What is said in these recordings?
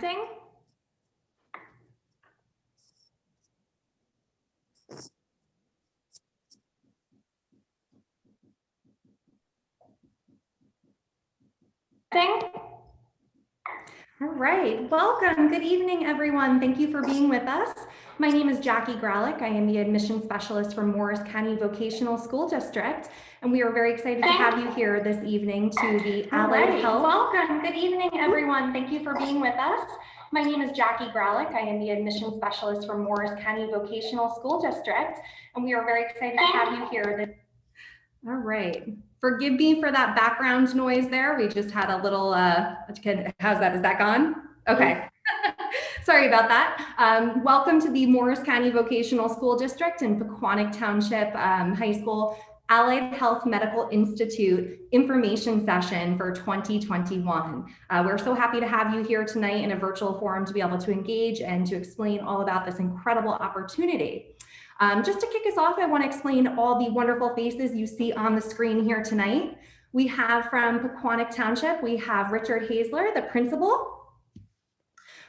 Connecting. All right, welcome. Good evening, everyone. Thank you for being with us. My name is Jackie Gralick. I am the admission specialist from Morris County Vocational School District, and we are very excited to have you here this evening to the Allied Health. Welcome. Good evening, everyone. Thank you for being with us. My name is Jackie Gralick. I am the admission specialist from Morris County Vocational School District, and we are very excited to have you here. All right. Forgive me for that background noise there. We just had a little, how's that? Is that gone? Okay. Sorry about that. Welcome to the Morris County Vocational School District and Pequannock Township High School Allied Health Medical Institute information session for 2021. We're so happy to have you here tonight in a virtual forum to be able to engage and to explain all about this incredible opportunity. Just to kick us off, I want to explain all the wonderful faces you see on the screen here tonight. We have from Pequannock Township, we have Richard Hazler, the principal.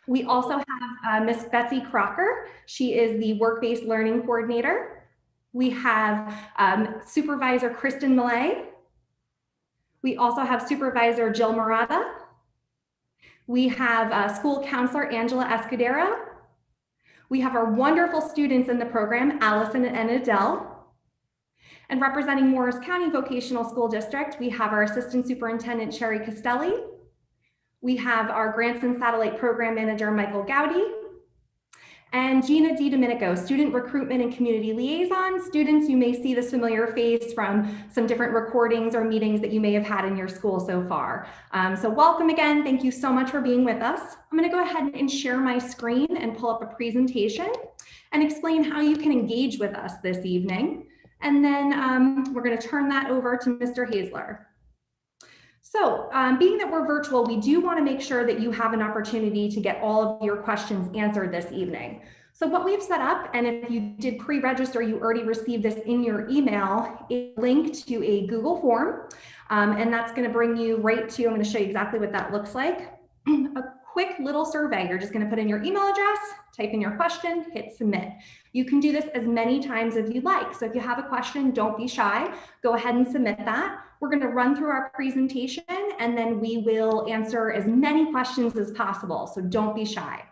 We also have Miss Betsy Crocker. She is the work-based learning coordinator. We have Supervisor Kristen Millay. We also have Supervisor Jill Murata. We have school counselor Angela Escudero. We have our wonderful students in the program, Allison and Adele. And representing Morris County Vocational School District, we have our Assistant Superintendent, Sherry Castelli. We have our Grants and Satellite Program Manager, Michael Gowdy. And Gina DiDomenico, Student Recruitment and Community Liaison. Students, you may see this familiar face from some different recordings or meetings that you may have had in your school so far. So welcome again. Thank you so much for being with us. I'm going to go ahead and share my screen and pull up a presentation and explain how you can engage with us this evening. And then we're going to turn that over to Mr. Hazler. So being that we're virtual, we do want to make sure that you have an opportunity to get all of your questions answered this evening. So what we've set up, and if you did pre-register, you already received this in your email, a link to a Google form. And that's going to bring you right to, I'm going to show you exactly what that looks like. A quick little survey. You're just going to put in your email address, type in your question, hit submit. You can do this as many times as you'd like. So if you have a question, don't be shy. Go ahead and submit that. We're going to run through our presentation and then we will answer as many questions as possible. So don't be shy.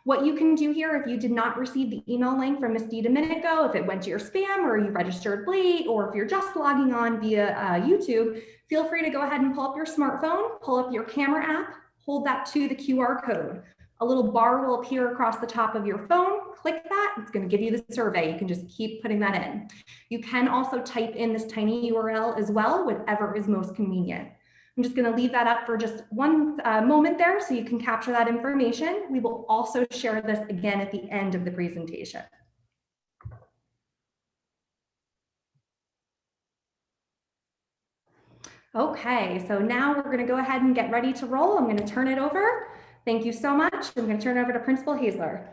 What you can do here, if you did not receive the email link from Ms. DiDomenico, if it went to your spam or you registered late, or if you're just logging on via YouTube, feel free to go ahead and pull up your smartphone, pull up your camera app, hold that to the QR code. A little bar will appear across the top of your phone. Click that, it's going to give you the survey. You can just keep putting that in. You can also type in this tiny URL as well, whatever is most convenient. I'm just going to leave that up for just one moment there so you can capture that information. We will also share this again at the end of the presentation. Okay, so now we're going to go ahead and get ready to roll. I'm going to turn it over. Thank you so much. I'm going to turn it over to Principal Hazler.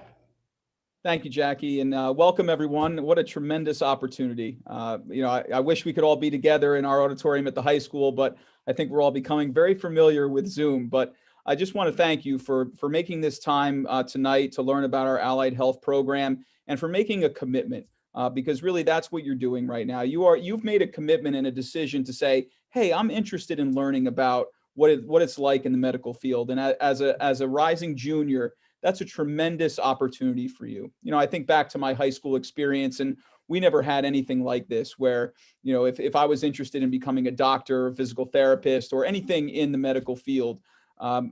Thank you, Jackie, and welcome everyone. What a tremendous opportunity. I wish we could all be together in our auditorium at the high school, but I think we're all becoming very familiar with Zoom. But I just want to thank you for making this time tonight to learn about our Allied Health program and for making a commitment, because really that's what you're doing right now. You've made a commitment and a decision to say, hey, I'm interested in learning about what it's like in the medical field. And as a rising junior, that's a tremendous opportunity for you. I think back to my high school experience, and we never had anything like this where, if I was interested in becoming a doctor, a physical therapist, or anything in the medical field,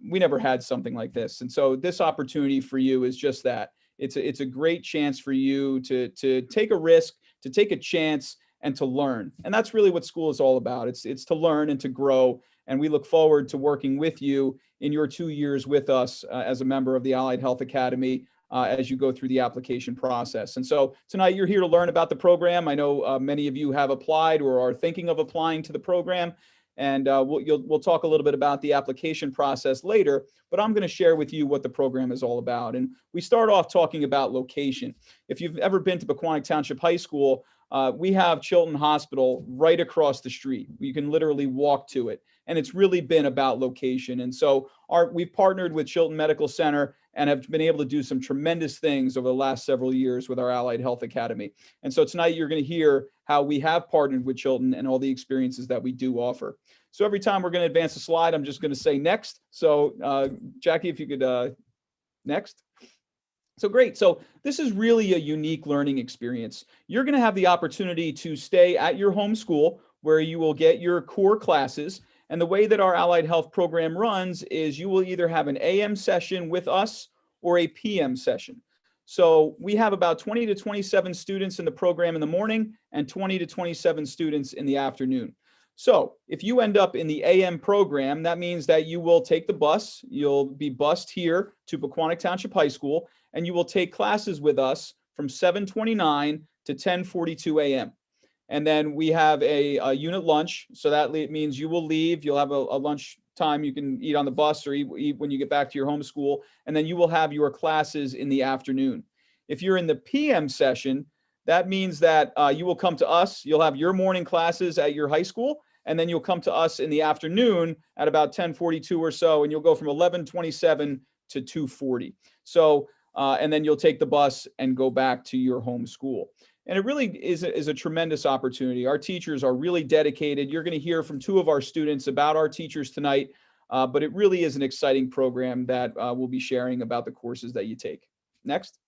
we never had something like this. And so this opportunity for you is just that. It's a great chance for you to take a risk, to take a chance, and to learn. And that's really what school is all about. It's to learn and to grow. And we look forward to working with you in your 2 years with us as a member of the Allied Health Academy as you go through the application process. And so tonight you're here to learn about the program. I know many of you have applied or are thinking of applying to the program. And we'll talk a little bit about the application process later, but I'm going to share with you what the program is all about. And we start off talking about location. If you've ever been to Pequannock Township High School, We have Chilton Hospital right across the street. You can literally walk to it. And it's really been about location. And so we've partnered with Chilton Medical Center and have been able to do some tremendous things over the last several years with our Allied Health Academy. And so tonight you're going to hear how we have partnered with Chilton and all the experiences that we do offer. So every time we're going to advance a slide, I'm just going to say next. So Jackie, if you could next. So great. So this is really a unique learning experience. You're going to have the opportunity to stay at your home school where you will get your core classes. And the way that our Allied Health program runs is you will either have an AM session with us or a PM session. So we have about 20 to 27 students in the program in the morning and 20 to 27 students in the afternoon. So if you end up in the AM program, that means that you will take the bus, you'll be bused here to Pequannock Township High School, and you will take classes with us from 7:29 to 10:42 a.m. And then we have a unit lunch. So that means you will leave, you'll have a lunch time you can eat on the bus or eat when you get back to your home school. And then you will have your classes in the afternoon. If you're in the PM session, that means that you will come to us. You'll have your morning classes at your high school, and then you'll come to us in the afternoon at about 10:42 or so, and you'll go from 11:27 to 2:40. So, and then you'll take the bus and go back to your home school. And it really is a tremendous opportunity. Our teachers are really dedicated. You're going to hear from two of our students about our teachers tonight, but it really is an exciting program that we'll be sharing about the courses that you take. Next.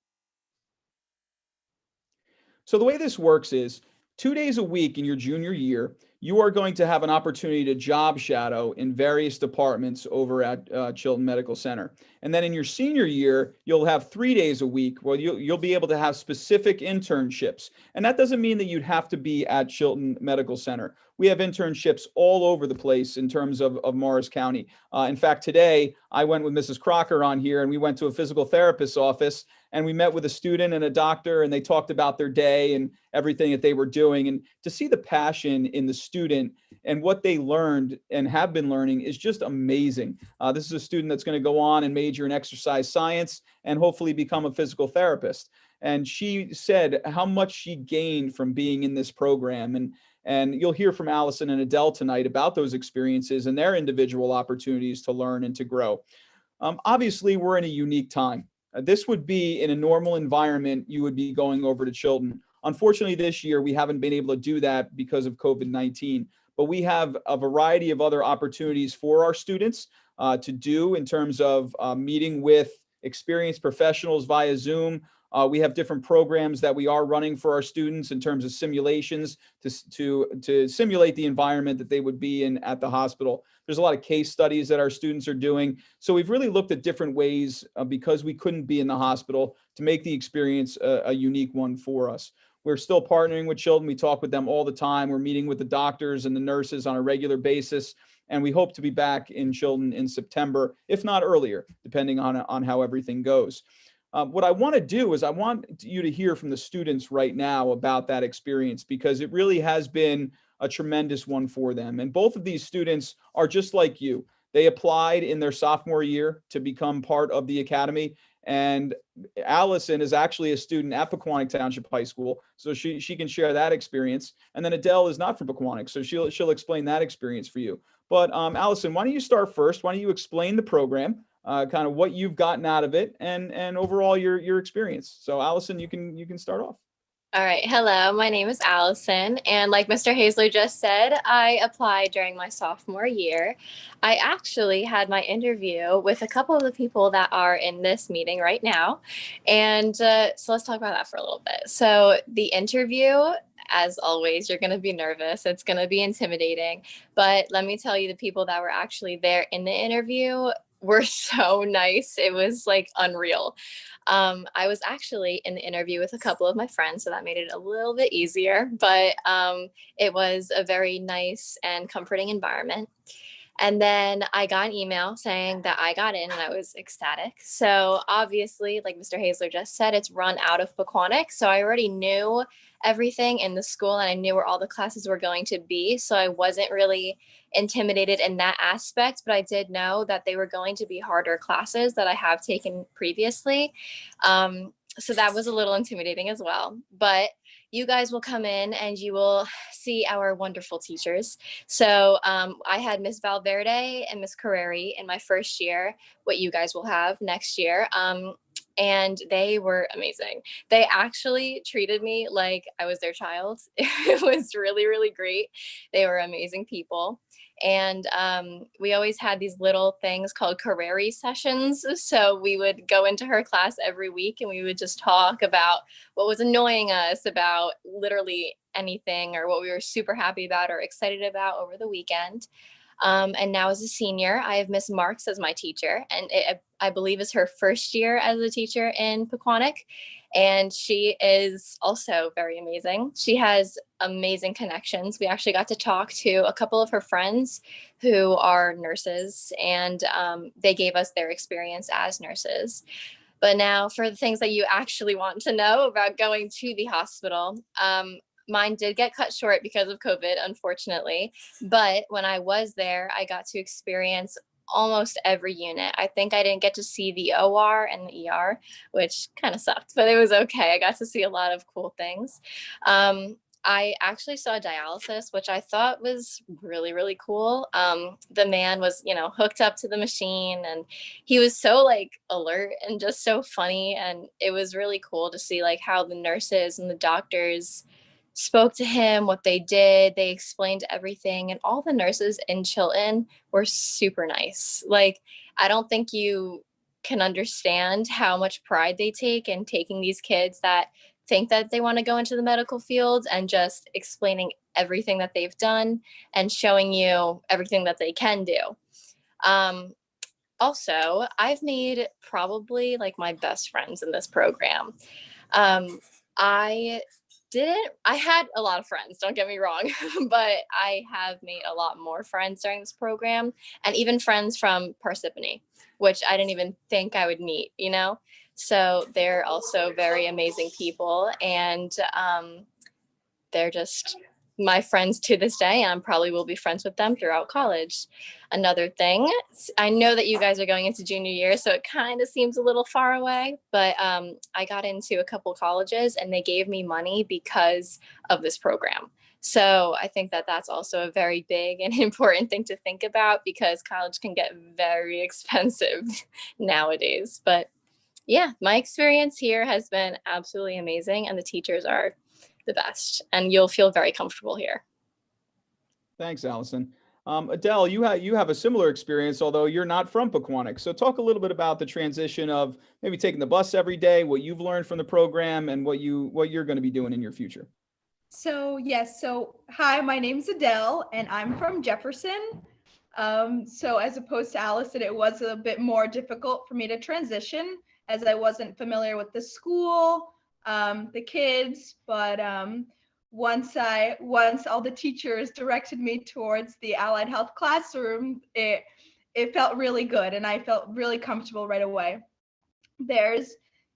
So the way this works is 2 days a week in your junior year, you are going to have an opportunity to job shadow in various departments over at Chilton Medical Center. And then in your senior year, you'll have 3 days a week where you'll be able to have specific internships. And that doesn't mean that you'd have to be at Chilton Medical Center. We have internships all over the place in terms of Morris County. In fact, today I went with Mrs. Crocker on here and we went to a physical therapist's office and we met with a student and a doctor and they talked about their day and everything that they were doing. And to see the passion in the student and what they learned and have been learning is just amazing. This is a student that's going to go on and major in exercise science and hopefully become a physical therapist. And she said how much she gained from being in this program. And you'll hear from Allison and Adele tonight about those experiences and their individual opportunities to learn and to grow. Obviously, we're in a unique time. This would be in a normal environment, you would be going over to Chilton. Unfortunately, this year, we haven't been able to do that because of COVID-19, but we have a variety of other opportunities for our students to do in terms of meeting with experienced professionals via Zoom. We have different programs that we are running for our students in terms of simulations to simulate the environment that they would be in at the hospital. There's a lot of case studies that our students are doing. So we've really looked at different ways because we couldn't be in the hospital to make the experience a unique one for us. We're still partnering with Chilton. We talk with them all the time. We're meeting with the doctors and the nurses on a regular basis. And we hope to be back in Chilton in September, if not earlier, depending on how everything goes. What I want to do is I want you to hear from the students right now about that experience because it really has been a tremendous one for them. And both of these students are just like you. They applied in their sophomore year to become part of the academy. And Allison is actually a student at Pequannock Township High School, so she can share that experience. And then Adele is not from Pequannock, so she'll explain that experience for you. But Allison, why don't you start first? Why don't you explain the program? Kind of what you've gotten out of it and overall your experience. So Allison, you can start off. All right. Hello, my name is Allison. And like Mr. Hazler just said, I applied during my sophomore year. I actually had my interview with a couple of the people that are in this meeting right now. And so let's talk about that for a little bit. So the interview, as always, you're going to be nervous. It's going to be intimidating. But let me tell you, the people that were actually there in the interview were so nice. It was like unreal. I was actually in the interview with a couple of my friends, so that made it a little bit easier, but it was a very nice and comforting environment. And then I got an email saying that I got in and I was ecstatic. So obviously, like Mr. Hazler just said, it's run out of Pequannock. So I already knew everything in the school and I knew where all the classes were going to be. So I wasn't really intimidated in that aspect, but I did know that they were going to be harder classes that I have taken previously. So that was a little intimidating as well. But you guys will come in and you will see our wonderful teachers. So I had Miss Valverde and Miss Carreri in my first year, what you guys will have next year. And they were amazing. They actually treated me like I was their child. It was really, really great. They were amazing people. And we always had these little things called Carreri sessions. So we would go into her class every week and we would just talk about what was annoying us, about literally anything, or what we were super happy about or excited about over the weekend. And now as a senior, I have Miss Marks as my teacher, and I believe is her first year as a teacher in Pequannock. And she is also very amazing. She has amazing connections. We actually got to talk to a couple of her friends who are nurses, and they gave us their experience as nurses. But now for the things that you actually want to know about going to the hospital, mine did get cut short because of COVID, unfortunately. But when I was there, I got to experience almost every unit. I think I didn't get to see the OR and the ER, which kind of sucked, but it was okay. I got to see a lot of cool things. I actually saw dialysis, which I thought was really, really cool. The man was, hooked up to the machine, and he was so like alert and just so funny. And it was really cool to see like how the nurses and the doctors spoke to him, what they did. They explained everything, and all the nurses in Chilton were super nice. Like, I don't think you can understand how much pride they take in taking these kids that think that they want to go into the medical field and just explaining everything that they've done and showing you everything that they can do. Also, I've made probably like my best friends in this program. I had a lot of friends, don't get me wrong, but I have made a lot more friends during this program, and even friends from Parsippany, which I didn't even think I would meet, So they're also very amazing people, and they're just my friends to this day, and I probably will be friends with them throughout college. Another thing, I know that you guys are going into junior year, so it kind of seems a little far away, but I got into a couple colleges and they gave me money because of this program. So I think that that's also a very big and important thing to think about, because college can get very expensive nowadays. But yeah, my experience here has been absolutely amazing, and the teachers are the best, and you'll feel very comfortable here. Thanks, Allison. Adele, you have a similar experience, although you're not from Pequannock. So talk a little bit about the transition of maybe taking the bus every day, what you've learned from the program, and what you're going to be doing in your future. So yes, hi, my name's Adele, and I'm from Jefferson. So as opposed to Allison, it was a bit more difficult for me to transition, as I wasn't familiar with the school, the kids, but once all the teachers directed me towards the allied health classroom, it felt really good, and I felt really comfortable right away.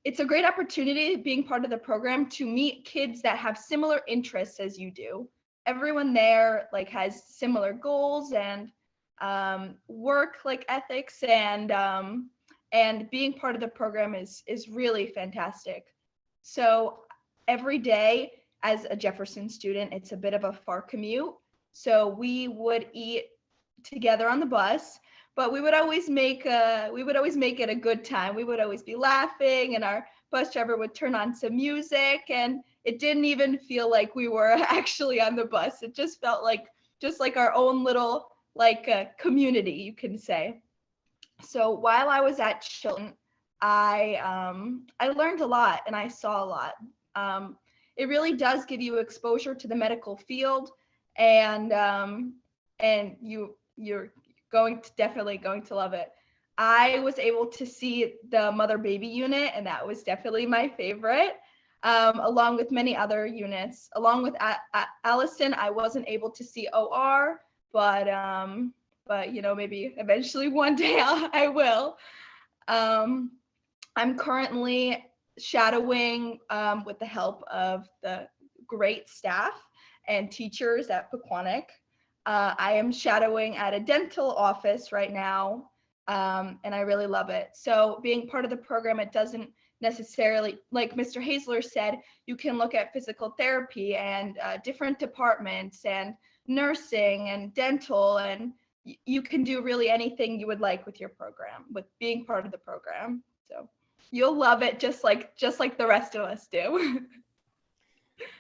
It's a great opportunity being part of the program to meet kids that have similar interests as you do. Everyone there has similar goals and work ethics, and being part of the program is really fantastic. So every day as a Jefferson student, it's a bit of a far commute. So we would eat together on the bus, but we would always make it a good time. We would always be laughing, and our bus driver would turn on some music, and it didn't even feel like we were actually on the bus. It just felt like our own little community, you can say. So while I was at Chilton, I learned a lot and I saw a lot. It really does give you exposure to the medical field, and you're definitely going to love it. I was able to see the mother baby unit, and that was definitely my favorite, along with many other units. Along with Allison, I wasn't able to see OR, but maybe eventually one day I will. I'm currently shadowing with the help of the great staff and teachers at Pequannock. I am shadowing at a dental office right now, and I really love it. So being part of the program, it doesn't necessarily, like Mr. Hazler said, you can look at physical therapy and different departments and nursing and dental, and you can do really anything you would like with your program, with being part of the program. So you'll love it just like the rest of us do.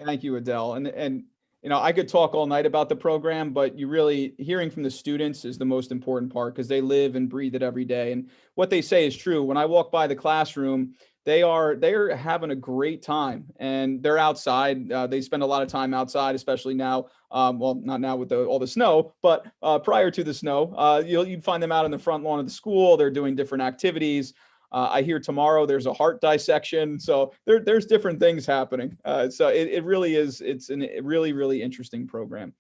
Thank you, Adele. And you know, I could talk all night about the program, but you really hearing from the students is the most important part because they live and breathe it every day. And what they say is true. When I walk by the classroom, they're having a great time, and they're outside. They spend a lot of time outside, especially now. Well, not now with all the snow, but prior to the snow, you'd find them out in the front lawn of the school. They're doing different activities. I hear tomorrow there's a heart dissection. So there's different things happening. So it really is, it's a really, really interesting program.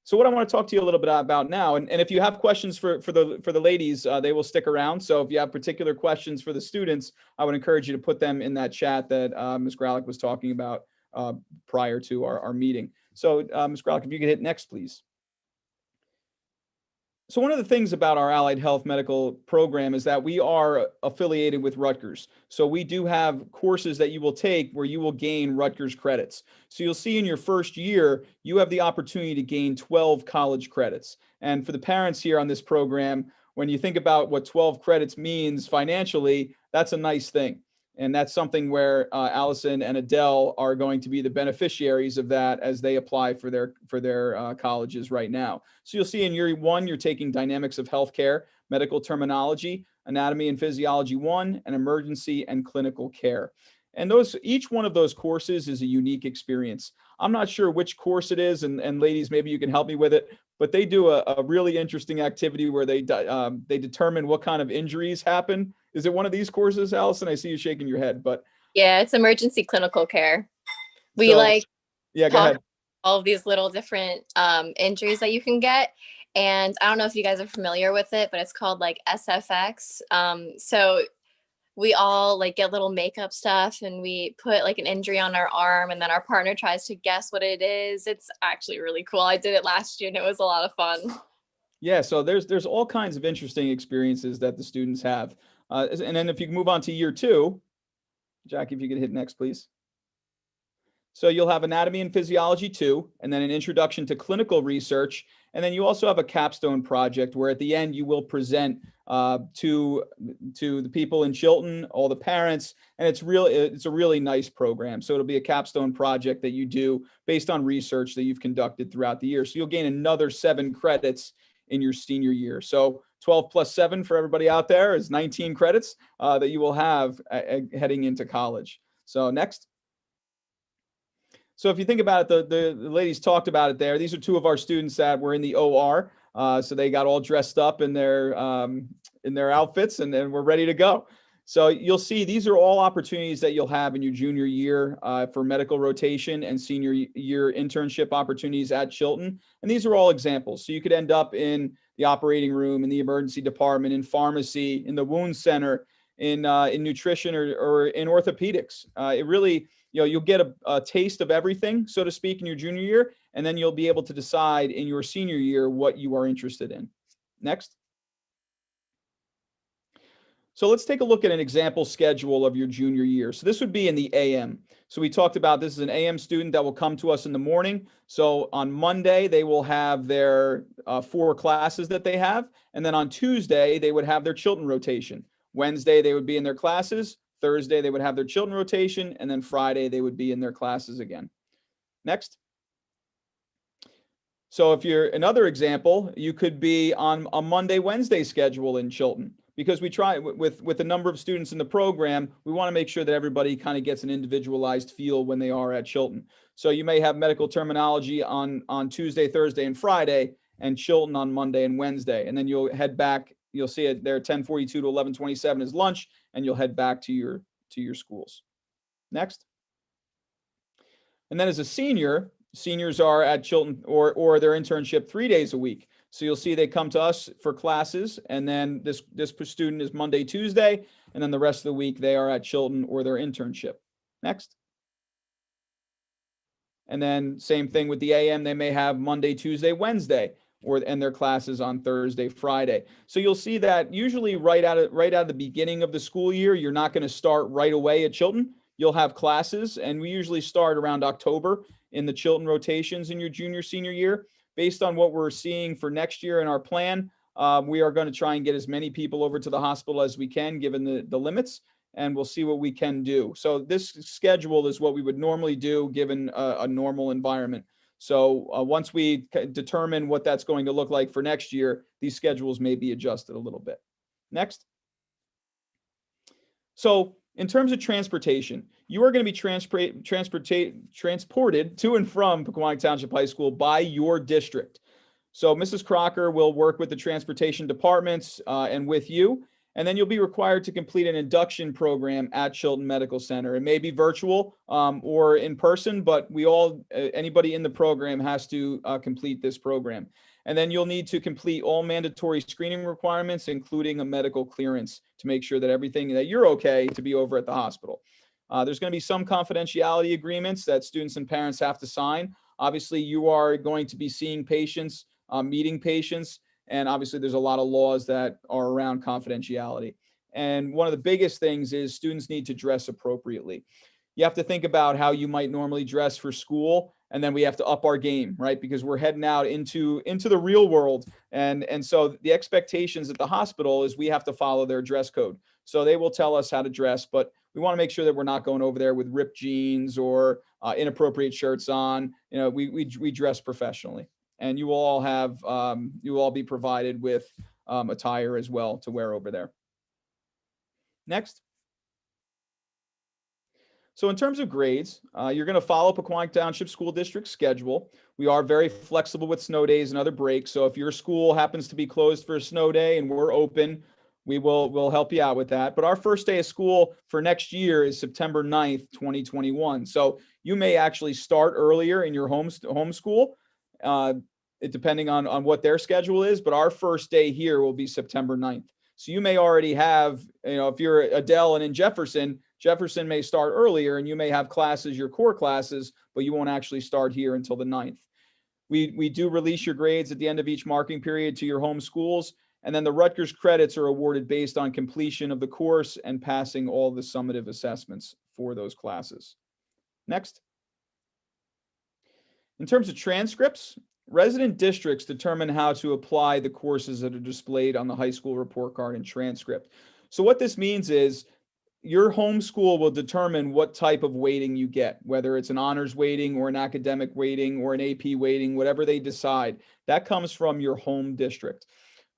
So what I want to talk to you a little bit about now, and if you have questions for the ladies, they will stick around. So if you have particular questions for the students, I would encourage you to put them in that chat that Ms. Gralick was talking about prior to our meeting. So Ms. Gralick, if you could hit next, please. So one of the things about our allied health medical program is that we are affiliated with Rutgers. So we do have courses that you will take where you will gain Rutgers credits. So you'll see in your first year, you have the opportunity to gain 12 college credits. And for the parents here on this program, when you think about what 12 credits means financially, that's a nice thing. And that's something where Allison and Adele are going to be the beneficiaries of that as they apply for their colleges right now. So you'll see in year one, you're taking Dynamics of Healthcare, Medical Terminology, Anatomy and Physiology 1, and Emergency and Clinical Care. And each one of those courses is a unique experience. I'm not sure which course it is, and ladies, maybe you can help me with it, but they do a really interesting activity where they determine what kind of injuries happen. Is it one of these courses, Allison? I see you shaking your head, but Yeah, it's emergency clinical care. We go talk ahead. all of these little different injuries that you can get. And I don't know if you guys are familiar with it, but it's called like SFX. So we all like get little makeup stuff and we put like an injury on our arm, and then our partner tries to guess what it is. It's actually really cool. I did it last year and it was a lot of fun. Yeah, so there's all kinds of interesting experiences that the students have. And then if you can move on to year two, Jackie, if you could hit next, please. So you'll have Anatomy and Physiology 2, and then an introduction to clinical research. And then you also have a capstone project where at the end you will present to the people in Chilton, all the parents, and it's a really nice program. So it'll be a capstone project that you do based on research that you've conducted throughout the year. So you'll gain another 7 credits in your senior year. So 12 plus 7 for everybody out there is 19 credits that you will have heading into college. So next. So if you think about it, the ladies talked about it there. These are 2 of our students that were in the OR. So they got all dressed up in their outfits and we're ready to go. So you'll see these are all opportunities that you'll have in your junior year for medical rotation and senior year internship opportunities at Chilton. And these are all examples. So you could end up in the operating room, in the emergency department, in pharmacy, in the wound center, in nutrition or in orthopedics. It really, you'll get a taste of everything, so to speak, in your junior year, and then you'll be able to decide in your senior year what you are interested in. Next. So let's take a look at an example schedule of your junior year. So this would be in the AM. So we talked about this is an AM student that will come to us in the morning. So on Monday, they will have their 4 classes that they have. And then on Tuesday, they would have their Chilton rotation. Wednesday, they would be in their classes. Thursday, they would have their Chilton rotation. And then Friday, they would be in their classes again. Next. So if you're another example, you could be on a Monday, Wednesday schedule in Chilton. Because we try with the number of students in the program, we want to make sure that everybody kind of gets an individualized feel when they are at Chilton. So you may have medical terminology on Tuesday, Thursday, and Friday, and Chilton on Monday and Wednesday. And then you'll head back. You'll see it there, 10:42 to 11:27 is lunch, and you'll head back to your schools. Next. And then as a senior, seniors are at Chilton or their internship 3 days a week. So you'll see they come to us for classes, and then this student is Monday, Tuesday, and then the rest of the week they are at Chilton or their internship. Next. And then same thing with the AM, they may have Monday, Tuesday, Wednesday, and their classes on Thursday, Friday. So you'll see that usually right out of the beginning of the school year, you're not going to start right away at Chilton. You'll have classes, and we usually start around October in the Chilton rotations in your junior, senior year. Based on what we're seeing for next year in our plan, we are going to try and get as many people over to the hospital as we can, given the limits, and we'll see what we can do. So this schedule is what we would normally do given a normal environment. So once we determine what that's going to look like for next year, these schedules may be adjusted a little bit. Next. So in terms of transportation, you are going to be transported to and from Pequannock Township High School by your district. So Mrs. Crocker will work with the transportation departments and with you, and then you'll be required to complete an induction program at Chilton Medical Center. It may be virtual or in person, but anybody in the program has to complete this program. And then you'll need to complete all mandatory screening requirements, including a medical clearance, to make sure that that you're okay to be over at the hospital. There's going to be some confidentiality agreements that students and parents have to sign. Obviously, you are going to be seeing patients, meeting patients, and obviously there's a lot of laws that are around confidentiality. And one of the biggest things is students need to dress appropriately. You have to think about how you might normally dress for school, and then we have to up our game, right? Because we're heading out into the real world. And so the expectations at the hospital is we have to follow their dress code. So they will tell us how to dress, but we want to make sure that we're not going over there with ripped jeans or inappropriate shirts on. We dress professionally, and you will all be provided with attire as well to wear over there. Next. So in terms of grades, you're going to follow Pequannock Township School District schedule. We are very flexible with snow days and other breaks. So if your school happens to be closed for a snow day and we're open, we'll help you out with that. But our first day of school for next year is September 9th, 2021. So you may actually start earlier in your home school, depending on what their schedule is. But our first day here will be September 9th. So you may already have, if you're Adele and in Jefferson may start earlier, and you may have classes, your core classes, but you won't actually start here until the 9th. We do release your grades at the end of each marking period to your home schools, and then the Rutgers credits are awarded based on completion of the course and passing all the summative assessments for those classes. Next. In terms of transcripts, resident districts determine how to apply the courses that are displayed on the high school report card and transcript. So what this means is your home school will determine what type of weighting you get, whether it's an honors weighting or an academic weighting or an AP weighting, whatever they decide. That comes from your home district.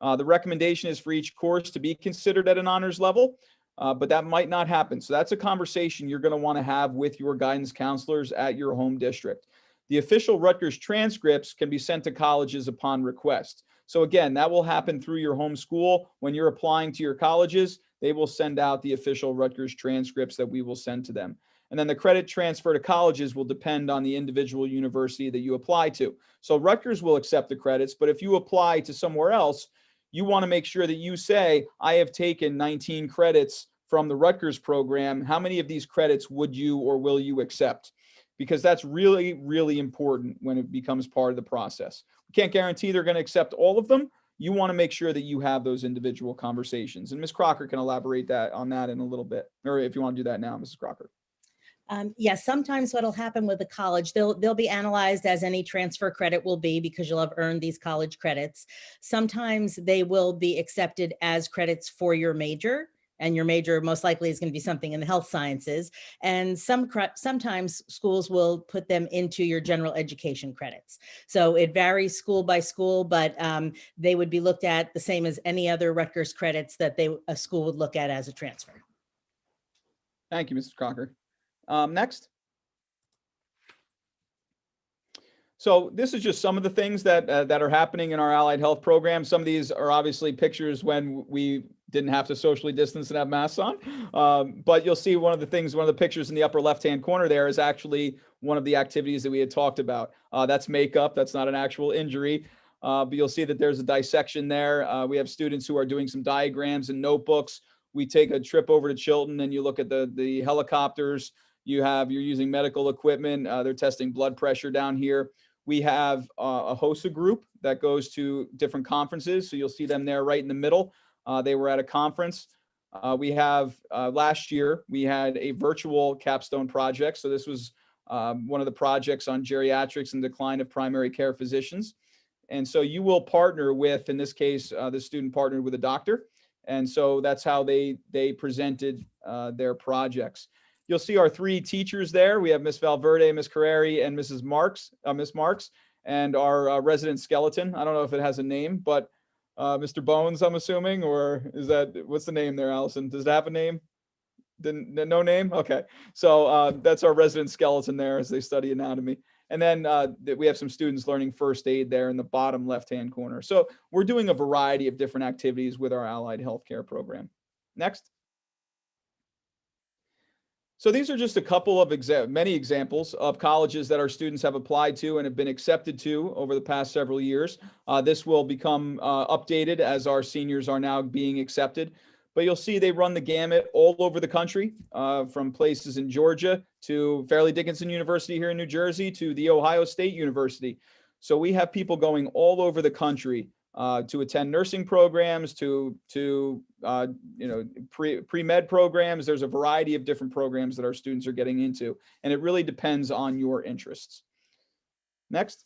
The recommendation is for each course to be considered at an honors level, but that might not happen. So that's a conversation you're going to want to have with your guidance counselors at your home district. The official Rutgers transcripts can be sent to colleges upon request. So again, that will happen through your home school. When you're applying to your colleges, they will send out the official Rutgers transcripts that we will send to them. And then the credit transfer to colleges will depend on the individual university that you apply to. So Rutgers will accept the credits, but if you apply to somewhere else, you want to make sure that you say, I have taken 19 credits from the Rutgers program. How many of these credits would you or will you accept? Because that's really, really important when it becomes part of the process. We can't guarantee they're going to accept all of them. You want to make sure that you have those individual conversations. And Ms. Crocker can elaborate on that in a little bit, or if you want to do that now, Mrs. Crocker. Yes, sometimes what'll happen with the college, they'll be analyzed as any transfer credit will be because you'll have earned these college credits. Sometimes they will be accepted as credits for your major. And your major most likely is going to be something in the health sciences. And sometimes schools will put them into your general education credits. So it varies school by school, but they would be looked at the same as any other Rutgers credits that a school would look at as a transfer. Thank you, Mrs. Crocker. Next. So this is just some of the things that are happening in our allied health program. Some of these are obviously pictures when we didn't have to socially distance and have masks on. But you'll see one of the pictures in the upper left-hand corner there is actually one of the activities that we had talked about. That's makeup. That's not an actual injury. But you'll see that there's a dissection there. We have students who are doing some diagrams and notebooks. We take a trip over to Chilton and you look at the helicopters. You're using medical equipment. They're testing blood pressure down here. We have a HOSA group that goes to different conferences. So you'll see them there right in the middle. They were at a conference. We have last year, we had a virtual capstone project. So this was one of the projects on geriatrics and decline of primary care physicians. And so you will partner with, in this case, the student partnered with a doctor. And so that's how they presented their projects. You'll see our 3 teachers there. We have Miss Valverde, Miss Carreri, and Miss Marks, and our resident skeleton. I don't know if it has a name, but Mr. Bones, I'm assuming, or is that, what's the name there, Allison? Does it have a name? No name? Okay. So that's our resident skeleton there as they study anatomy. And then we have some students learning first aid there in the bottom left-hand corner. So we're doing a variety of different activities with our allied healthcare program. Next. So these are just a couple of many examples of colleges that our students have applied to and have been accepted to over the past several years. This will become updated as our seniors are now being accepted. But you'll see they run the gamut all over the country, from places in Georgia to Fairleigh Dickinson University here in New Jersey to the Ohio State University. So we have people going all over the country to attend nursing programs, to pre-med programs. There's a variety of different programs that our students are getting into, and it really depends on your interests. Next.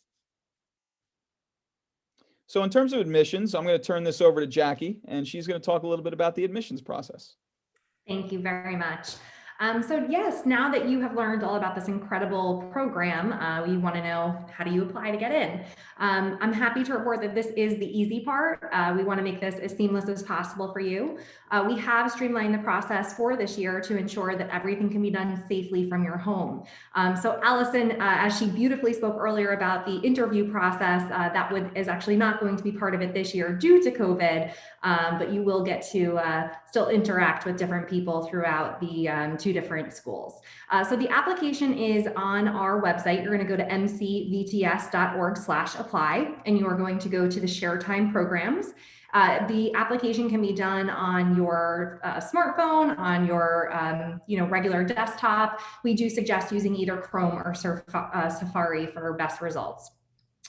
So in terms of admissions, I'm going to turn this over to Jackie, and she's going to talk a little bit about the admissions process. Thank you very much. So yes, now that you have learned all about this incredible program, we want to know, how do you apply to get in? I'm happy to report that this is the easy part. We want to make this as seamless as possible for you. We have streamlined the process for this year to ensure that everything can be done safely from your home. So Allison, as she beautifully spoke earlier about the interview process, is actually not going to be part of it this year due to COVID, but you will get to still interact with different people throughout the 2 different schools. So the application is on our website. You're going to go to mcvts.org/apply, and you are going to go to the Share Time programs. The application can be done on your smartphone, on your regular desktop. We do suggest using either Chrome or Safari for best results.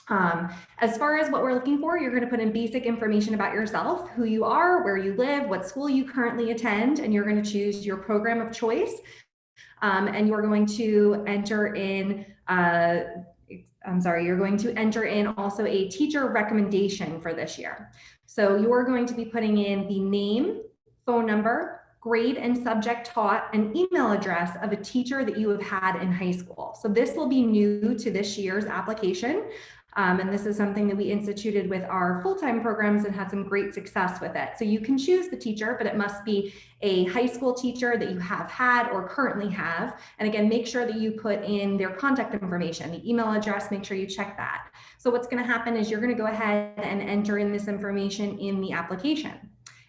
As far as what we're looking for, you're going to put in basic information about yourself, who you are, where you live, what school you currently attend, and you're going to choose your program of choice. And you're going to enter in, you're going to enter in also a teacher recommendation for this year. So you're going to be putting in the name, phone number, grade and subject taught, and email address of a teacher that you have had in high school. So this will be new to this year's application. And this is something that we instituted with our full-time programs and had some great success with it. So you can choose the teacher, but it must be a high school teacher that you have had or currently have. And again, make sure that you put in their contact information, the email address, make sure you check that. So what's going to happen is you're going to go ahead and enter in this information in the application.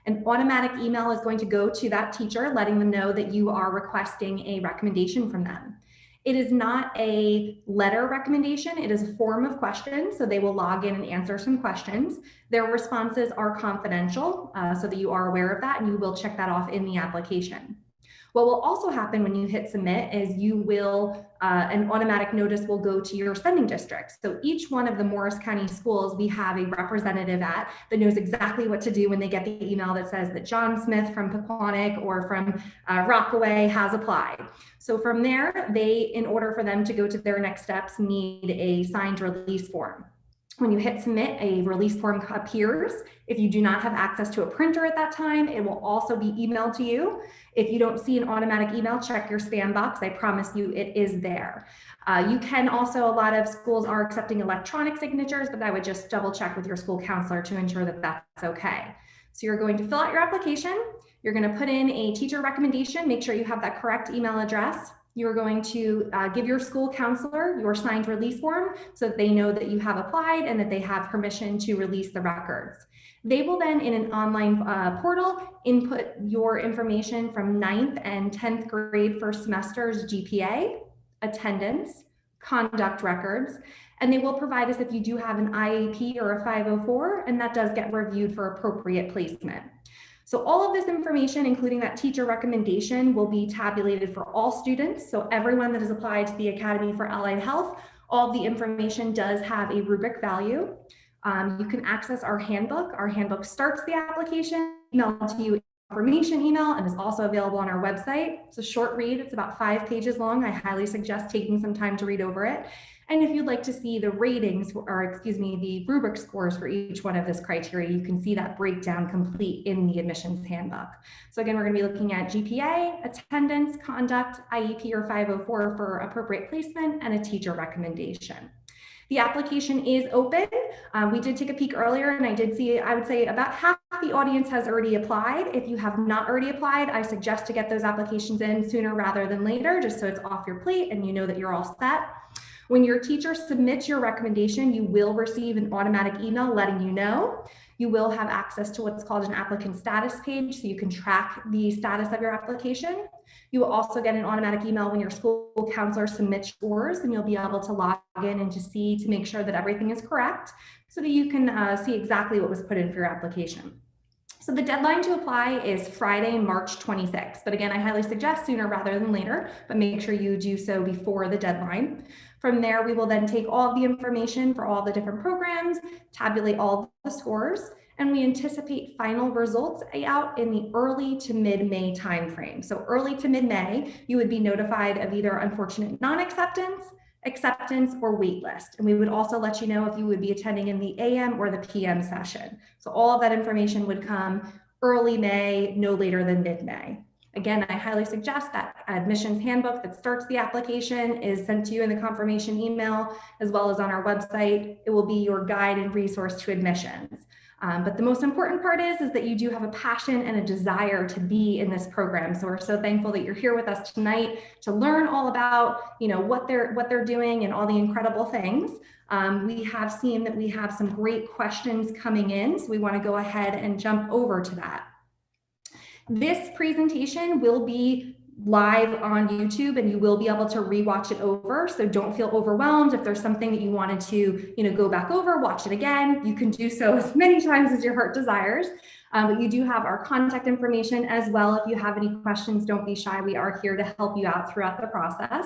An automatic email is going to go to that teacher, letting them know that you are requesting a recommendation from them. It is not a letter recommendation. It is a form of questions. So they will log in and answer some questions. Their responses are confidential, so that you are aware of that, and you will check that off in the application. What will also happen when you hit submit is you will, an automatic notice will go to your sending district. So each one of the Morris County schools, we have a representative at that knows exactly what to do when they get the email that says that John Smith from Pequannock or from Rockaway has applied. So from there, they, in order for them to go to their next steps, need a signed release form. When you hit submit, a release form appears. If you do not have access to a printer at that time, it will also be emailed to you. If you don't see an automatic email, check your spam box. I promise you it is there. You can also, a lot of schools are accepting electronic signatures, but I would just double check with your school counselor to ensure that that's okay. So you're going to fill out your application. You're going to put in a teacher recommendation. Make sure you have that correct email address. You're going to give your school counselor your signed release form so that they know that you have applied and that they have permission to release the records. They will then, in an online portal, input your information from 9th and 10th grade first semester's GPA, attendance, conduct records, and they will provide us if you do have an IEP or a 504, and that does get reviewed for appropriate placement. So all of this information, including that teacher recommendation, will be tabulated for all students. So everyone that has applied to the Academy for Allied Health All the information does have a rubric value. You can access our handbook. Our handbook starts the application, emailed to you confirmation email, and is also available on our website. It's a short read. It's about 5 pages long. I highly suggest taking some time to read over it. And if you'd like to see the ratings, or excuse me, the rubric scores for each one of this criteria, you can see that breakdown complete in the admissions handbook. So again, we're going to be looking at GPA, attendance, conduct, IEP or 504 for appropriate placement, and a teacher recommendation. The application is open. We did take a peek earlier, and I did see, I would say about half the audience has already applied. If you have not already applied, I suggest to get those applications in sooner rather than later, just so it's off your plate and you know that you're all set. When your teacher submits your recommendation, you will receive an automatic email letting you know. You will have access to what's called an applicant status page, so you can track the status of your application. You will also get an automatic email when your school counselor submits yours, and you'll be able to log in and to make sure that everything is correct, so that you can see exactly what was put in for your application. So the deadline to apply is Friday, March 26th. But again, I highly suggest sooner rather than later, but make sure you do so before the deadline. From there, we will then take all of the information for all the different programs, tabulate all the scores, and we anticipate final results out in the early to mid-May timeframe. So early to mid-May, you would be notified of either unfortunate non-acceptance, acceptance, or wait list. And we would also let you know if you would be attending in the AM or the PM session. So all of that information would come early May, no later than mid-May. Again, I highly suggest that admissions handbook that starts the application is sent to you in the confirmation email, as well as on our website. It will be your guide and resource to admissions. But the most important part is that you do have a passion and a desire to be in this program. So we're so thankful that you're here with us tonight to learn all about, what they're doing and all the incredible things. We have seen that we have some great questions coming in, so we want to go ahead and jump over to that. This presentation will be live on YouTube, and you will be able to rewatch it over. So don't feel overwhelmed. If there's something that you wanted to, go back over, watch it again, you can do so as many times as your heart desires. But you do have our contact information as well. If you have any questions, don't be shy. We are here to help you out throughout the process.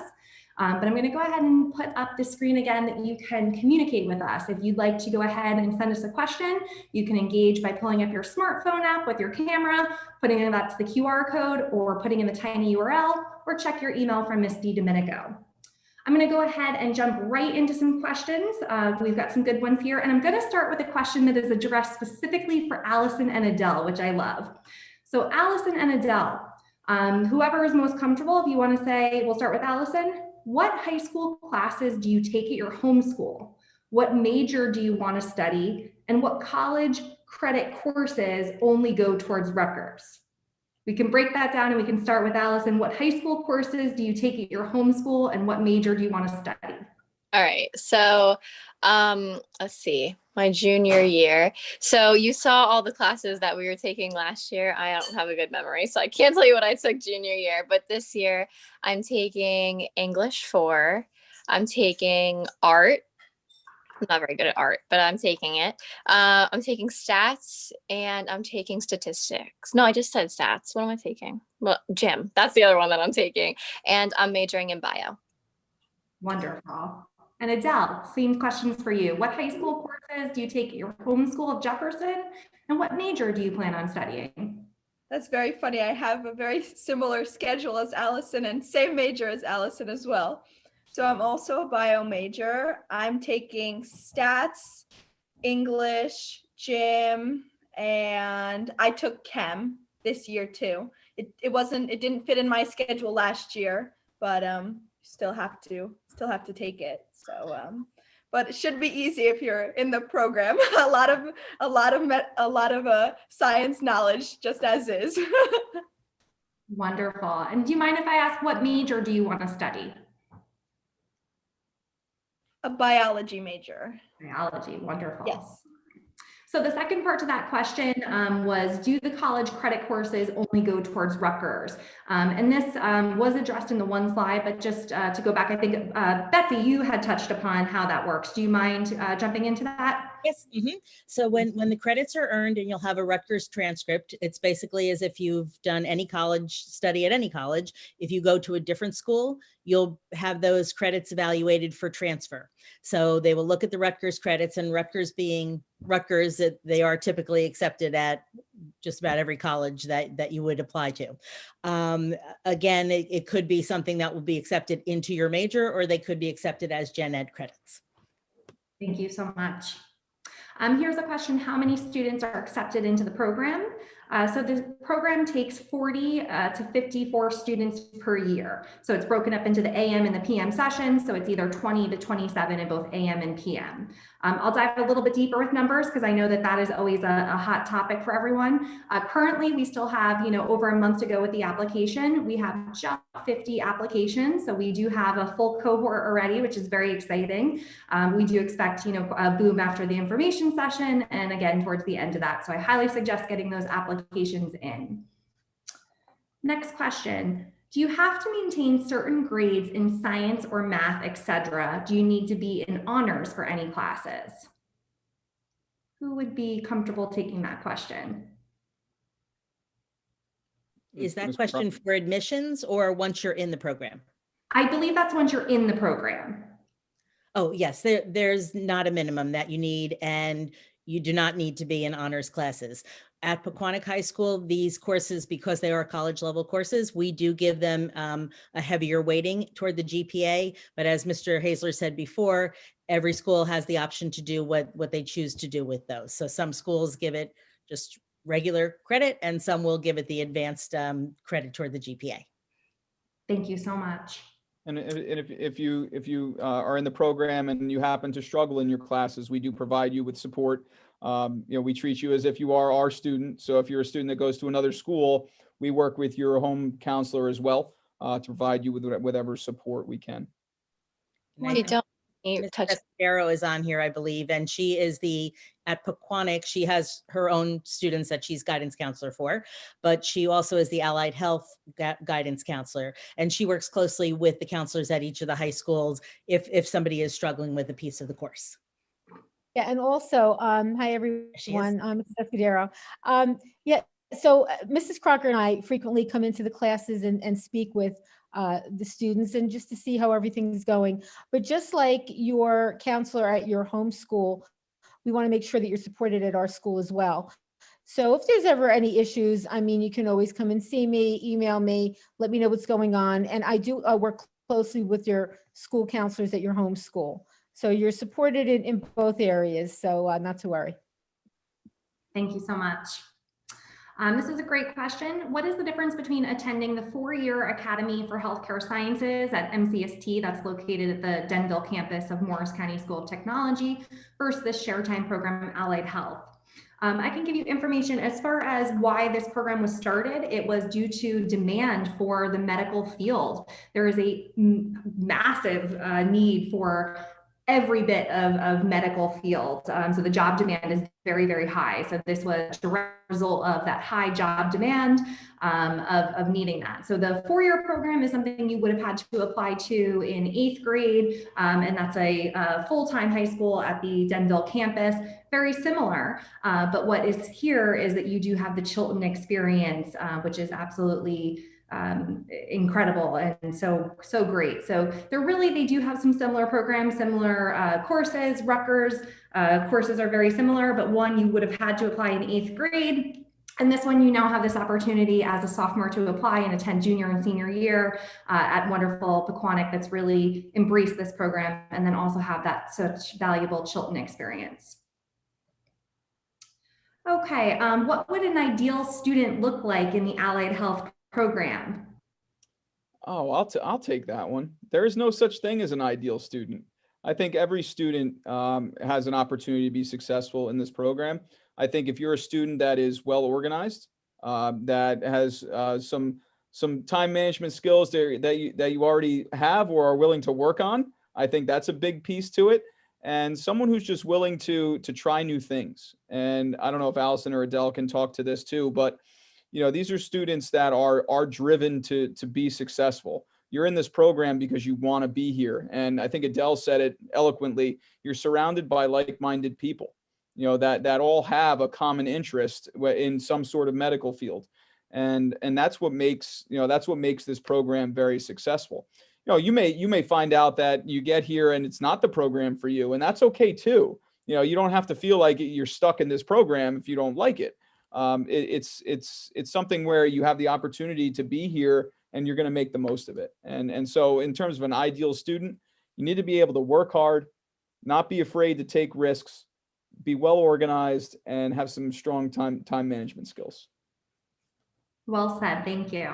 But I'm going to go ahead and put up the screen again that you can communicate with us. If you'd like to go ahead and send us a question, you can engage by pulling up your smartphone app with your camera, putting that to the QR code, or putting in the tiny URL, or check your email from Ms. DiDomenico. I'm going to go ahead and jump right into some questions. We've got some good ones here, and I'm going to start with a question that is addressed specifically for Allison and Adele, which I love. So Allison and Adele, whoever is most comfortable, if you want to say, we'll start with Allison. What high school classes do you take at your home school? What major do you want to study? And what college credit courses only go towards Rutgers? We can break that down, and we can start with Allison. What high school courses do you take at your home school, and what major do you want to study? All right, so let's see, my junior year. So you saw all the classes that we were taking last year. I don't have a good memory, so I can't tell you what I took junior year, but this year I'm taking English 4. I'm taking art. I'm not very good at art, but I'm taking it. I'm taking stats, and I'm taking statistics. No, I just said stats. What am I taking? Well, gym. That's the other one that I'm taking. And I'm majoring in bio. Wonderful. And Adele, same questions for you. What high school courses do you take at your home school of Jefferson? And what major do you plan on studying? That's very funny. I have a very similar schedule as Allison, and same major as Allison as well. So I'm also a bio major. I'm taking stats, English, gym, and I took chem this year too. It didn't fit in my schedule last year, but still have to take it. So but it should be easy if you're in the program. a lot of science knowledge, just as is. Wonderful. And do you mind if I ask, what major do you want to study? A biology major. Biology, wonderful. Yes. So the second part to that question was, do the college credit courses only go towards Rutgers? And this was addressed in the one slide, but just to go back, I think, Betsy, you had touched upon how that works. Do you mind jumping into that? Yes. So when the credits are earned and you'll have a Rutgers transcript, it's basically as if you've done any college study at any college. If you go to a different school, you'll have those credits evaluated for transfer. So they will look at the Rutgers credits, and Rutgers being Rutgers, that they are typically accepted at just about every college that you would apply to. Again, it could be something that will be accepted into your major, or they could be accepted as gen ed credits. Thank you so much. Here's a question: how many students are accepted into the program? So the program takes 40 to 54 students per year. So it's broken up into the AM and the PM sessions. So it's either 20 to 27 in both AM and PM. I'll dive a little bit deeper with numbers because I know that is always a hot topic for everyone. Currently, we still have, over a month to go with the application. We have just 50 applications. So we do have a full cohort already, which is very exciting. We do expect, a boom after the information session and again towards the end of that. So I highly suggest getting those applications in. Next question. Do you have to maintain certain grades in science or math, etc.? Do you need to be in honors for any classes? Who would be comfortable taking that question? Is that question for admissions or once you're in the program? I believe that's once you're in the program. Oh, yes, there's not a minimum that you need, and you do not need to be in honors classes. At Pequannock High School, these courses, because they are college level courses, we do give them a heavier weighting toward the GPA. But as Mr. Hazler said before, every school has the option to do what they choose to do with those. So some schools give it just regular credit, and some will give it the advanced credit toward the GPA. Thank you so much. And if you are in the program and you happen to struggle in your classes, we do provide you with support. We treat you as if you are our student. So if you're a student that goes to another school, we work with your home counselor as well to provide you with whatever support we can. You don't need Ms. touch. Pescadero is on here, I believe, and she is at Pequannock. She has her own students that she's guidance counselor for, but she also is the allied health guidance counselor, and she works closely with the counselors at each of the high schools if somebody is struggling with a piece of the course. Yeah, and also, hi everyone, I'm Pescadero. Yeah, so Mrs. Crocker and I frequently come into the classes and speak with the students and just to see how everything's going. But just like your counselor at your home school, we want to make sure that you're supported at our school as well. So if there's ever any issues, you can always come and see me, email me, let me know what's going on. And I do work closely with your school counselors at your home school. So you're supported in both areas, so not to worry. Thank you so much. This is a great question. What is the difference between attending the 4-year Academy for Healthcare Sciences at MCST that's located at the Denville campus of Morris County School of Technology versus the Share Time program, Allied Health? I can give you information as far as why this program was started. It was due to demand for the medical field. There is a massive need for every bit of medical field. So the job demand is very, very high. So this was a direct result of that high job demand of needing that. So the 4-year program is something you would have had to apply to in 8th grade. And that's a full-time high school at the Denville campus, very similar. But what is here is that you do have the Chilton experience, which is absolutely incredible and so great. So they do have some similar programs, similar courses. Rutgers courses are very similar, but one you would have had to apply in 8th grade. And this one, you now have this opportunity as a sophomore to apply and attend junior and senior year at wonderful Pequannock that's really embraced this program and then also have that such valuable Chilton experience. Okay, what would an ideal student look like in the Allied Health program? Oh, I'll take that one. There is no such thing as an ideal student. I think every student has an opportunity to be successful in this program. I think if you're a student that is well organized, that has some time management skills that you already have or are willing to work on, I think that's a big piece to it. And someone who's just willing to try new things. And I don't know if Allison or Adele can talk to this too, but these are students that are driven to be successful. You're in this program because you want to be here. And I think Adele said it eloquently. You're surrounded by like-minded people. that all have a common interest in some sort of medical field. And that's what makes this program very successful. You may find out that you get here and it's not the program for you, and that's okay too. You don't have to feel like you're stuck in this program if you don't like it. It's something where you have the opportunity to be here and you're going to make the most of it. And so in terms of an ideal student, you need to be able to work hard, not be afraid to take risks, be well organized, and have some strong time management skills. Well said. Thank you.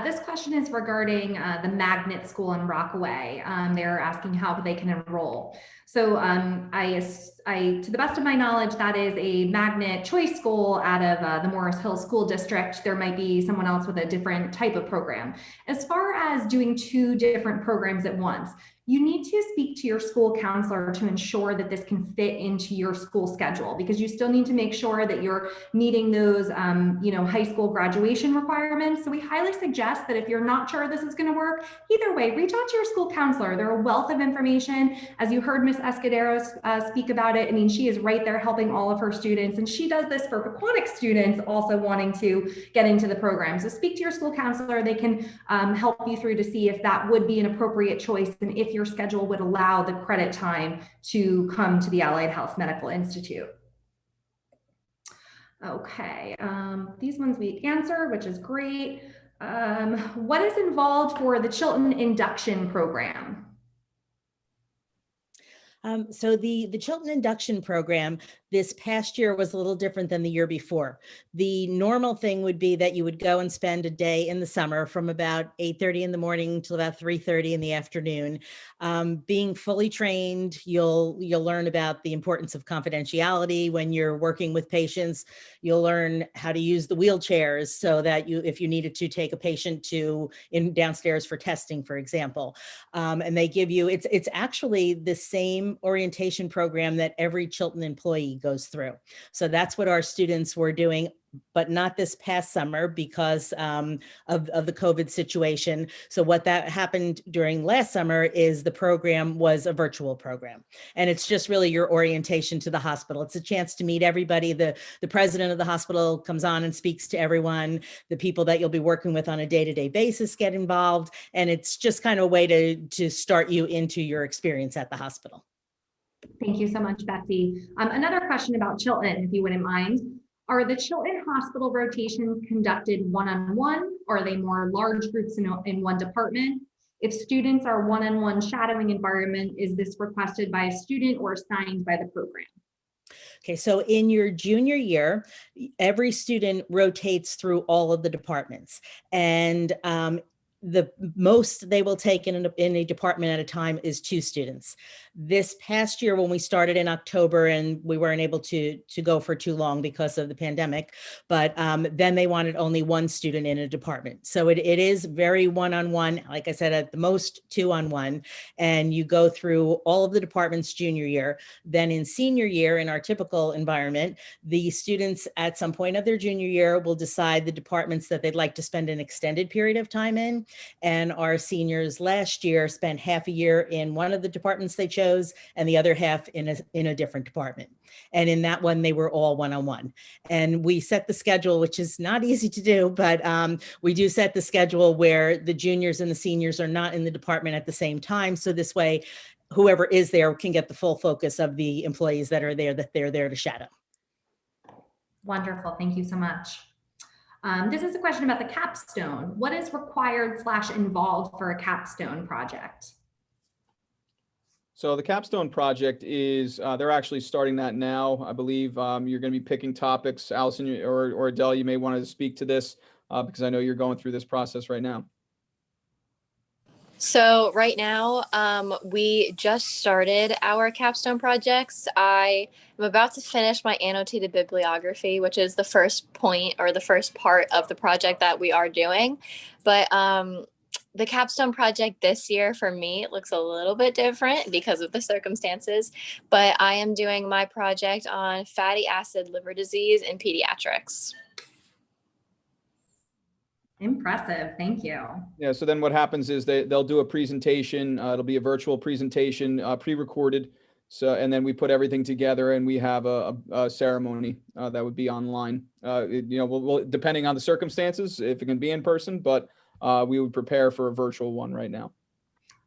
This question is regarding the Magnet School in Rockaway. They're asking how they can enroll. So to the best of my knowledge, that is a Magnet Choice School out of the Morris Hill School District. There might be someone else with a different type of program. As far as doing 2 different programs at once, you need to speak to your school counselor to ensure that this can fit into your school schedule, because you still need to make sure that you're meeting those, high school graduation requirements. So we highly suggest that if you're not sure this is going to work, either way, reach out to your school counselor. They're a wealth of information. As you heard Ms. Escudero speak about it, I mean, she is right there helping all of her students, and she does this for Pequannock students also wanting to get into the program. So speak to your school counselor. They can help you through to see if that would be an appropriate choice and if your schedule would allow the credit time to come to the Allied Health Medical Institute. Okay, these ones we answer, which is great. What is involved for the Chilton Induction Program? So the Chilton Induction Program this past year was a little different than the year before. The normal thing would be that you would go and spend a day in the summer from about 8:30 in the morning till about 3:30 in the afternoon. Being fully trained, you'll learn about the importance of confidentiality when you're working with patients. You'll learn how to use the wheelchairs so that if you needed to take a patient downstairs for testing, for example. And they give you, it's actually the same orientation program that every Chilton employee goes through. So that's what our students were doing, but not this past summer because of the COVID situation. So what that happened during last summer is the program was a virtual program. And it's just really your orientation to the hospital. It's a chance to meet everybody. The president of the hospital comes on and speaks to everyone. The people that you'll be working with on a day-to-day basis get involved. And it's just kind of a way to start you into your experience at the hospital. Thank you so much, Betsy. Another question about Chilton, if you wouldn't mind. Are the Chilton hospital rotations conducted one-on-one, or are they more large groups in one department? If students are one-on-one shadowing environment, is this requested by a student or assigned by the program? Okay, so in your junior year, every student rotates through all of the departments, and the most they will take in a department at a time is 2 students. This past year, when we started in October and we weren't able to go for too long because of the pandemic, but then they wanted only 1 student in a department. So it is very one-on-one, like I said, at the most 2-on-1, and you go through all of the departments junior year. Then in senior year, in our typical environment, the students at some point of their junior year will decide the departments that they'd like to spend an extended period of time in. And our seniors last year spent half a year in one of the departments they chose and the other half in a different department. And in that one, they were all one-on-one. And we set the schedule, which is not easy to do, but we do set the schedule where the juniors and the seniors are not in the department at the same time. So this way, whoever is there can get the full focus of the employees that they're there to shadow. Wonderful. Thank you so much. This is a question about the capstone. What is required / involved for a capstone project? So the capstone project is, they're actually starting that now. I believe you're going to be picking topics. Allison or Adele, you may want to speak to this because I know you're going through this process right now. So right now, we just started our capstone projects. I am about to finish my annotated bibliography, which is the first point or the first part of the project that we are doing. But the capstone project this year for me looks a little bit different because of the circumstances, but I am doing my project on fatty acid liver disease in pediatrics. Impressive. Thank you. Yeah. So then what happens is they'll do a presentation. It'll be a virtual presentation, pre-recorded. So, and then we put everything together and we have a ceremony that would be online. We'll depending on the circumstances, if it can be in person, but we would prepare for a virtual one right now.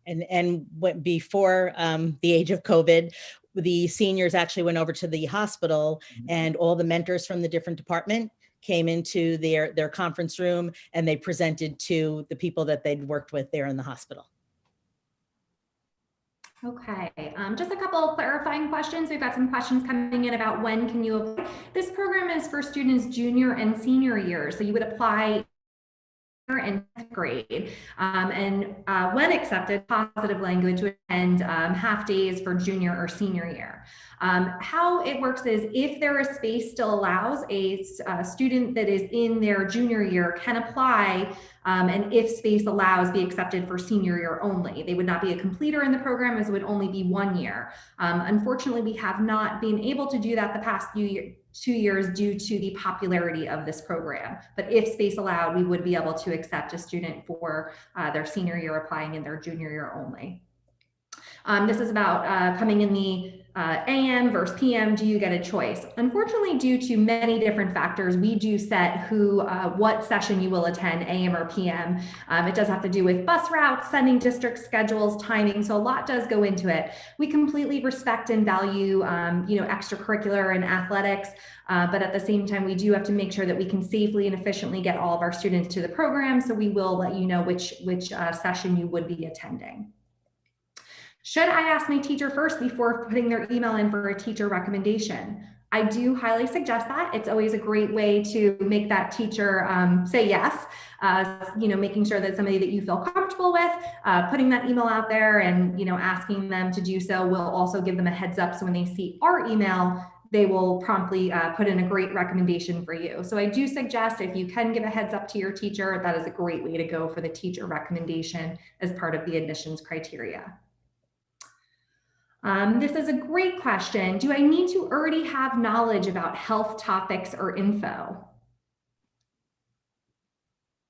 And before the age of COVID, the seniors actually went over to the hospital, and all the mentors from the different department came into their conference room, and they presented to the people that they'd worked with there in the hospital. Okay, just a couple of clarifying questions. We've got some questions coming in about when can you apply. This program is for students junior and senior year, so you would apply in 10th grade, and when accepted, positive language would end half days for junior or senior year. How it works is if there is space still allows, a student that is in their junior year can apply, and if space allows, be accepted for senior year only. They would not be a completer in the program, as it would only be 1 year. Unfortunately, we have not been able to do that the past 2 years due to the popularity of this program. But if space allowed, we would be able to accept a student for their senior year applying in their junior year only. This is about coming in the AM versus PM. Do you get a choice? Unfortunately, due to many different factors, we do set what session you will attend, AM or PM. It does have to do with bus routes, sending district schedules, timing. So a lot does go into it. We completely respect and value, extracurricular and athletics. But at the same time, we do have to make sure that we can safely and efficiently get all of our students to the program. So we will let you know which session you would be attending. Should I ask my teacher first before putting their email in for a teacher recommendation? I do highly suggest that. It's always a great way to make that teacher say yes, making sure that somebody that you feel comfortable with, putting that email out there and, asking them to do so will also give them a heads up. So when they see our email, they will promptly put in a great recommendation for you. So I do suggest if you can give a heads up to your teacher, that is a great way to go for the teacher recommendation as part of the admissions criteria. This is a great question. Do I need to already have knowledge about health topics or info?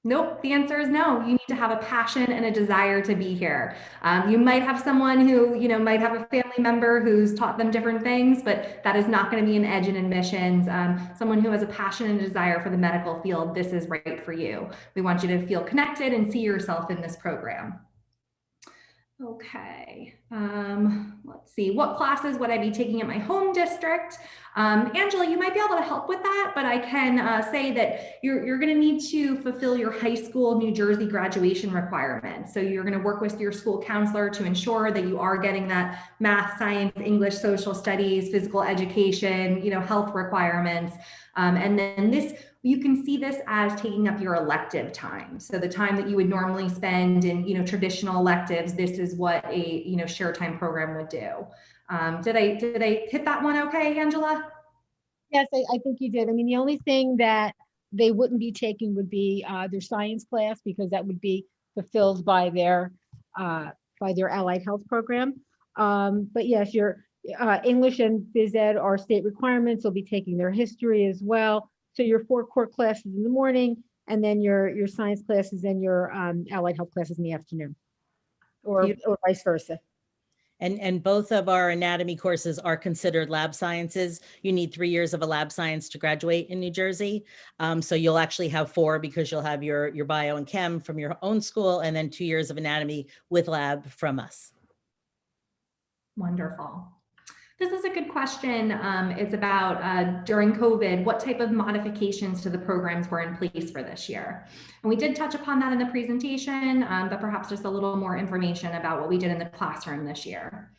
Nope, the answer is no. You need to have a passion and a desire to be here. You might have someone who, might have a family member who's taught them different things, but that is not going to be an edge in admissions. Someone who has a passion and desire for the medical field, this is right for you. We want you to feel connected and see yourself in this program. Okay, let's see. What classes would I be taking at my home district? Angela, you might be able to help with that, but I can say that you're going to need to fulfill your high school New Jersey graduation requirements. So you're going to work with your school counselor to ensure that you are getting that math, science, English, social studies, physical education, health requirements. And then you can see this as taking up your elective time. So the time that you would normally spend in, traditional electives, this is what a, share time program would do. Did I hit that one okay, Angela? Yes, I think you did. I mean, the only thing that they wouldn't be taking would be their science class, because that would be fulfilled by their allied health program. But yes, your English and phys ed are state requirements. They'll be taking their history as well. So your 4 core classes in the morning, and then your science classes and your allied health classes in the afternoon, or vice versa. And both of our anatomy courses are considered lab sciences. You need 3 years of a lab science to graduate in New Jersey. So you'll actually have 4, because you'll have your bio and chem from your own school, and then 2 years of anatomy with lab from us. Wonderful. This is a good question. It's about during COVID, what type of modifications to the programs were in place for this year? And we did touch upon that in the presentation, but perhaps just a little more information about what we did in the classroom this year.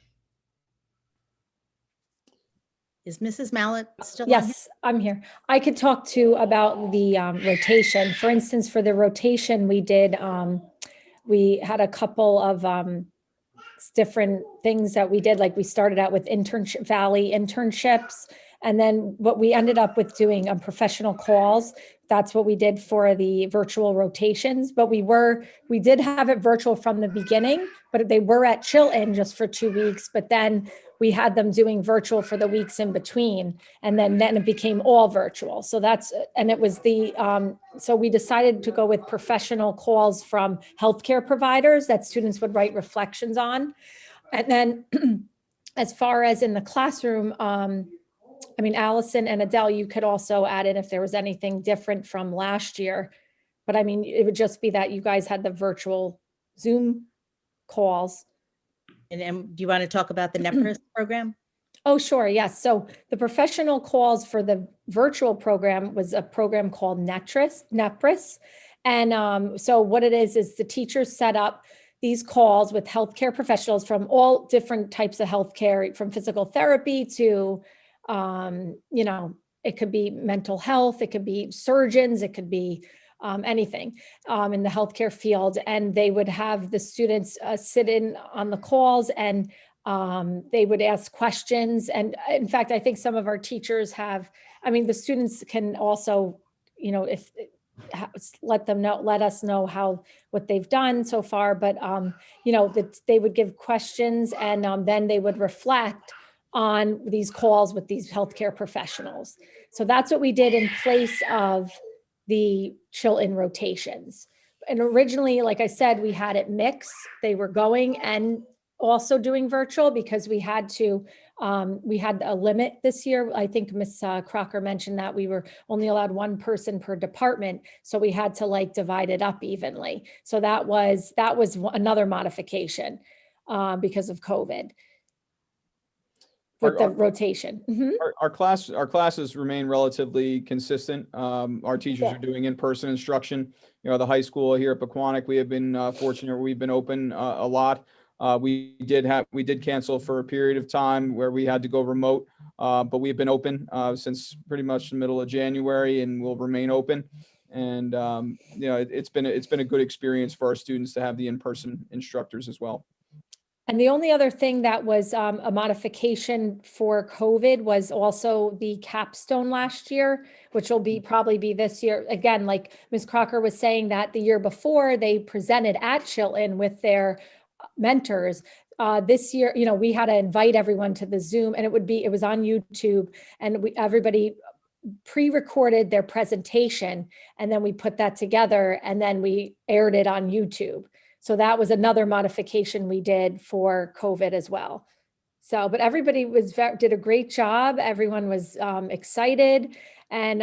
Is Mrs. Mallett still on? Yes, I'm here. I could talk to about the rotation. For instance, for the rotation, we did, we had a couple of different things that we did. Like we started out with internship Valley internships, and then what we ended up with doing professional calls. That's what we did for the virtual rotations, but we did have it virtual from the beginning, but they were at Chilton just for 2 weeks, but then we had them doing virtual for the weeks in between, and then it became all virtual. So it was so we decided to go with professional calls from healthcare providers that students would write reflections on. And then as far as in the classroom, I mean, Allison and Adele, you could also add in if there was anything different from last year. But I mean, it would just be that you guys had the virtual Zoom calls. And do you want to talk about the NEPRIS program? Oh, sure. Yes. So the professional calls for the virtual program was a program called NEPRIS. And so what it is the teachers set up these calls with healthcare professionals from all different types of healthcare, from physical therapy to, you know, it could be mental health, it could be surgeons, it could be anything in the healthcare field. And they would have the students sit in on the calls, and they would ask questions. And in fact, I think some of our teachers have, I mean, the students can also, you know, if let us know what they've done so far. But, you know, that they would give questions, and then they would reflect on these calls with these healthcare professionals. So that's what we did in place of the Chilton rotations. And originally, like I said, we had it mixed. They were going and also doing virtual because we had a limit this year. I think Ms. Crocker mentioned that we were only allowed one person per department. So we had to like divide it up evenly. So that was another modification because of COVID. With the rotation. Mm-hmm. Our classes remain relatively consistent. Our teachers are doing in-person instruction. You know, the high school here at Pequannock, we have been fortunate. We've been open a lot. We did cancel for a period of time where we had to go remote, but we've been open since pretty much the middle of January, and will remain open. And you know, it's been a good experience for our students to have the in-person instructors as well. And the only other thing that was a modification for COVID was also the capstone last year, which will probably be this year. Again, like Ms. Crocker was saying, that the year before they presented at Chilton with their mentors. This year, you know, we had to invite everyone to the Zoom, and it was on YouTube, and everybody pre-recorded their presentation, and then we put that together, and then we aired it on YouTube. So that was another modification we did for COVID as well. So, but everybody did a great job. Everyone was excited, and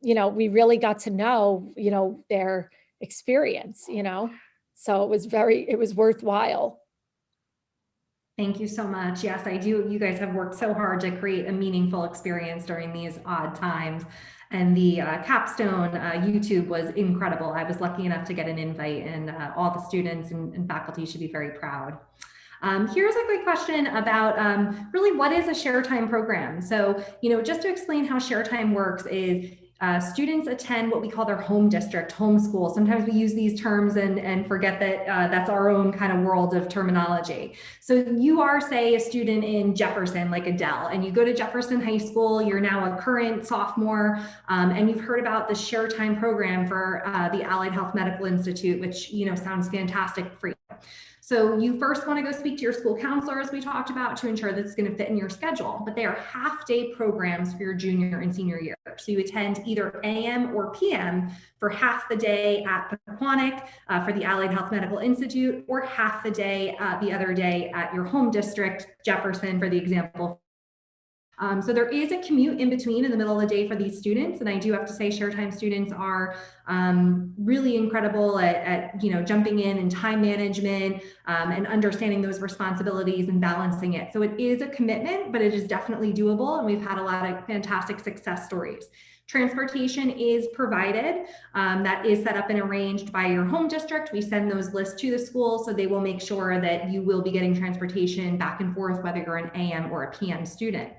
you know, we really got to know, you know, their experience, you know, so it was worthwhile. Thank you so much. Yes, I do. You guys have worked so hard to create a meaningful experience during these odd times. And the capstone YouTube was incredible. I was lucky enough to get an invite, and all the students and faculty should be very proud. Here's a quick question about really what is a share time program. So, you know, just to explain how share time works is students attend what we call their home district, home school. Sometimes we use these terms and forget that that's our own kind of world of terminology. So you are, say, a student in Jefferson, like Adele, and you go to Jefferson High School, you're now a current sophomore, and you've heard about the share time program for the Allied Health Medical Institute, which, you know, sounds fantastic for you. So you first want to go speak to your school counselor, as we talked about, to ensure that it's going to fit in your schedule. But they are half-day programs for your junior and senior year. So you attend either AM or PM for half the day at Pequannock for the Allied Health Medical Institute, or half the day the other day at your home district, Jefferson, for the example. So there is a commute in between in the middle of the day for these students. And I do have to say, share time students are really incredible at you know, jumping in and time management and understanding those responsibilities and balancing it. So it is a commitment, but it is definitely doable. And we've had a lot of fantastic success stories. Transportation is provided. That is set up and arranged by your home district. We send those lists to the school, so they will make sure that you will be getting transportation back and forth, whether you're an AM or a PM student.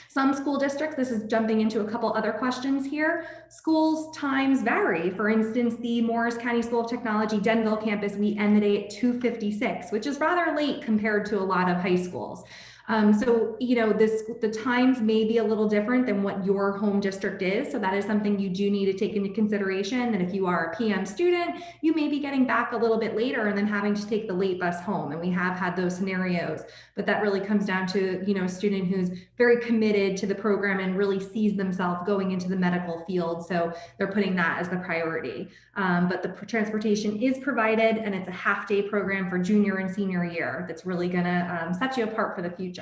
Some school districts, this is jumping into a couple other questions here, schools times vary. For instance, the Morris County School of Technology Denville campus, we end the day at 2:56, which is rather late compared to a lot of high schools. So, you know, the times may be a little different than what your home district is. So that is something you do need to take into consideration. And if you are a PM student, you may be getting back a little bit later and then having to take the late bus home. And we have had those scenarios, but that really comes down to, you know, a student who's very committed to the program and really sees themselves going into the medical field. So they're putting that as the priority. But the transportation is provided, and it's a half-day program for junior and senior year that's really gonna set you apart for the future.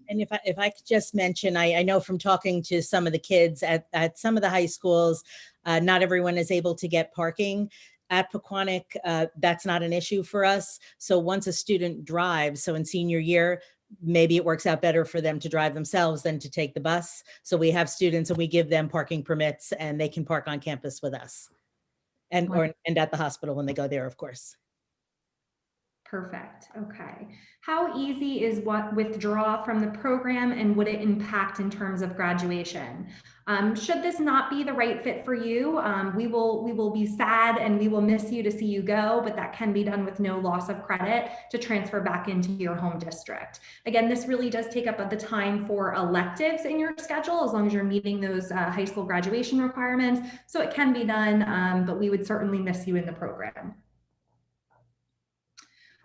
And if I could just mention, I know from talking to some of the kids at some of the high schools, not everyone is able to get parking. At Pequannock, that's not an issue for us. So once a student drives, so in senior year, maybe it works out better for them to drive themselves than to take the bus. So we have students and we give them parking permits and they can park on campus with us and at the hospital when they go there, of course. Perfect. Okay. How easy is what withdraw from the program, and would it impact in terms of graduation? Should this not be the right fit for you, we will be sad and we will miss you to see you go, but that can be done with no loss of credit to transfer back into your home district. Again, this really does take up the time for electives in your schedule, as long as you're meeting those high school graduation requirements. So it can be done, but we would certainly miss you in the program.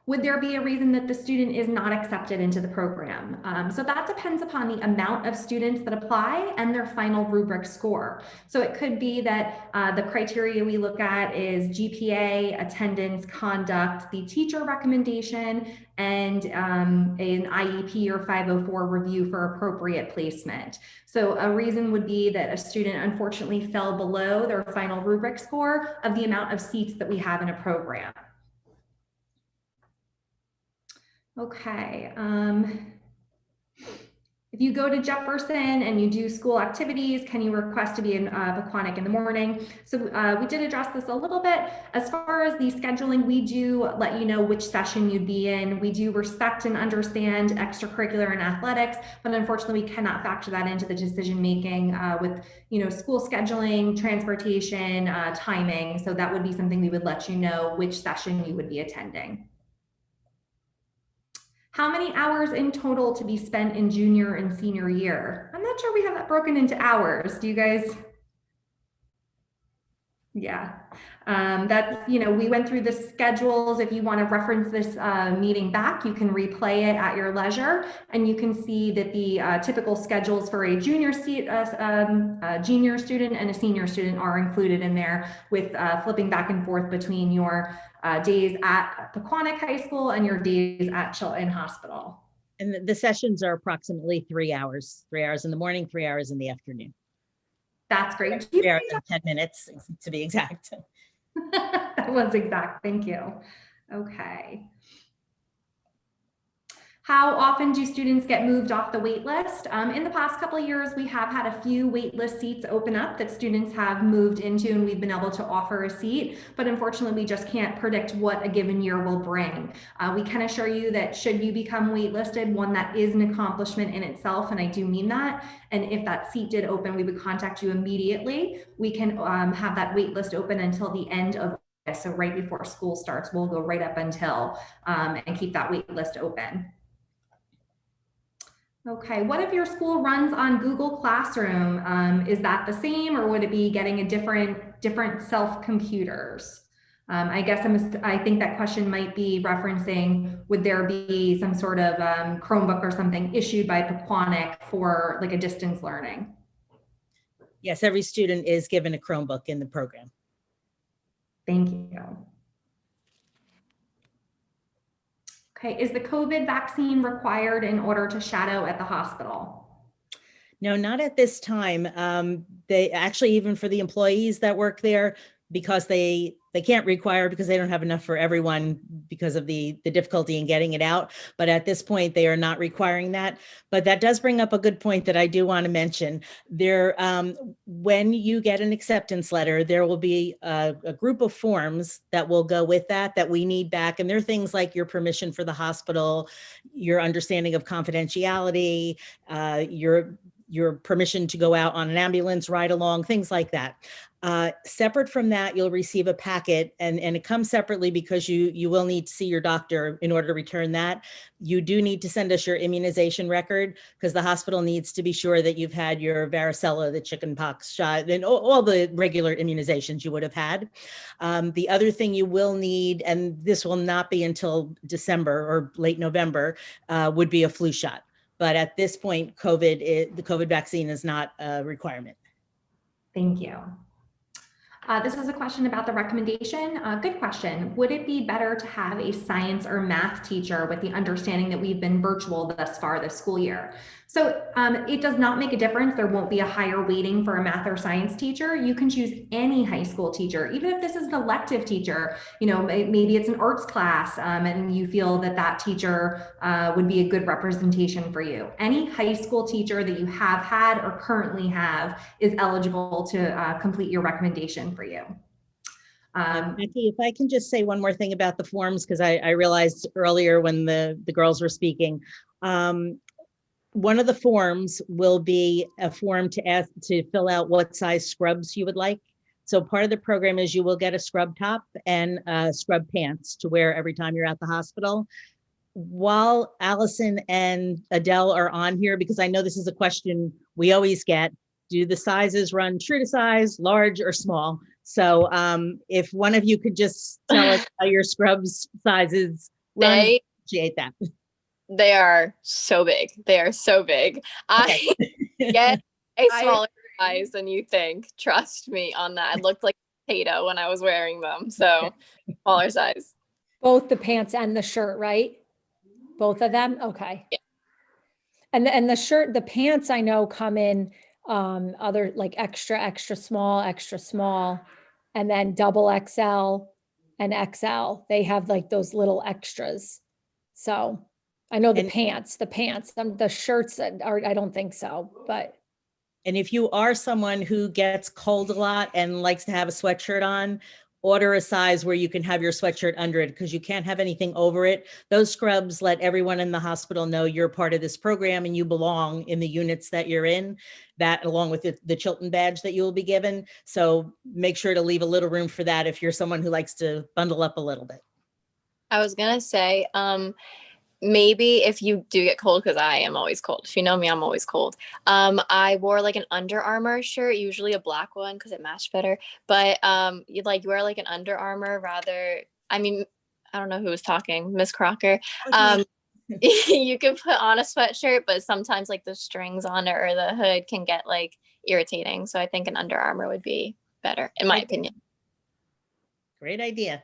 Would there be a reason that the student is not accepted into the program? So that depends upon the amount of students that apply and their final rubric score. So it could be that the criteria we look at is GPA, attendance, conduct, the teacher recommendation, and an IEP or 504 review for appropriate placement. So a reason would be that a student unfortunately fell below their final rubric score of the amount of seats that we have in a program. Okay. If you go to Jefferson and you do school activities, can you request to be in Pequannock in the morning? So we did address this a little bit. As far as the scheduling, we do let you know which session you'd be in. We do respect and understand extracurricular and athletics, but unfortunately we cannot factor that into the decision making with school scheduling, transportation, timing. So that would be something we would let you know which session you would be attending. How many hours in total to be spent in junior and senior year? I'm not sure we have that broken into hours. Do you guys? Yeah, that's, we went through the schedules. If you want to reference this meeting back, you can replay it at your leisure, and you can see that the typical schedules for a junior student and a senior student are included in there, with flipping back and forth between your days at Pequannock High School and your days at Chilton Hospital. And the sessions are approximately 3 hours, 3 hours in the morning, 3 hours in the afternoon. That's great. 3 hours and 10 minutes to be exact. That was exact. Thank you. Okay. How often do students get moved off the wait list? In the past couple of years, we have had a few wait list seats open up that students have moved into, and we've been able to offer a seat, but unfortunately we just can't predict what a given year will bring. We can assure you that should you become waitlisted, one, that is an accomplishment in itself, and I do mean that. And if that seat did open, we would contact you immediately. We can have that wait list open until the end of August. So right before school starts, we'll go right up until and keep that wait list open. Okay, what if your school runs on Google Classroom? Is that the same, or would it be getting a different self-computers? I guess I think that question might be referencing, would there be some sort of Chromebook or something issued by Pequannock for like a distance learning? Yes, every student is given a Chromebook in the program. Thank you. Okay, is the COVID vaccine required in order to shadow at the hospital? No, not at this time. They actually, even for the employees that work there, because they can't require, because they don't have enough for everyone because of the difficulty in getting it out. But at this point, they are not requiring that. But that does bring up a good point that I do want to mention. There, when you get an acceptance letter, there will be a group of forms that will go with that we need back. And there are things like your permission for the hospital, your understanding of confidentiality, your permission to go out on an ambulance ride along, things like that. Separate from that, you'll receive a packet, and it comes separately because you will need to see your doctor in order to return that. You do need to send us your immunization record, because the hospital needs to be sure that you've had your varicella, the chickenpox shot, and all the regular immunizations you would have had. The other thing you will need, and this will not be until December or late November, would be a flu shot. But at this point, the COVID vaccine is not a requirement. Thank you. This is a question about the recommendation. Good question. Would it be better to have a science or math teacher with the understanding that we've been virtual thus far this school year? So it does not make a difference. There won't be a higher weighting for a math or science teacher. You can choose any high school teacher, even if this is an elective teacher. You know, maybe it's an arts class and you feel that that teacher would be a good representation for you. Any high school teacher that you have had or currently have is eligible to complete your recommendation for you. Becky, if I can just say one more thing about the forms, because I realized earlier when the girls were speaking, one of the forms will be a form to ask to fill out what size scrubs you would like. So part of the program is you will get a scrub top and scrub pants to wear every time you're at the hospital. While Allison and Adele are on here, because I know this is a question we always get, do the sizes run true to size, large or small? So if one of you could just tell us how your scrubs sizes run, I appreciate that. They are so big. They are so big. Okay. I get a smaller size than you think. Trust me on that. I looked like a potato when I was wearing them. So smaller size. Both the pants and the shirt, right? Both of them? Okay. Yeah. And the shirt, the pants I know come in other like extra small, and then double XL and XL. They have like those little extras. So I know the pants, the shirts are, I don't think so, but. And if you are someone who gets cold a lot and likes to have a sweatshirt on, order a size where you can have your sweatshirt under it, because you can't have anything over it. Those scrubs let everyone in the hospital know you're part of this program and you belong in the units that you're in, that along with the Chilton badge that you will be given. So make sure to leave a little room for that if you're someone who likes to bundle up a little bit. I was going to say, maybe if you do get cold, because I am always cold. If you know me, I'm always cold. I wore like an Under Armour shirt, usually a black one because it matched better. But you wear like an Under Armour rather. I mean, I don't know who was talking, Miss Crocker. You can put on a sweatshirt, but sometimes like the strings on it or the hood can get like irritating. So I think an Under Armour would be better, in my opinion. Great idea.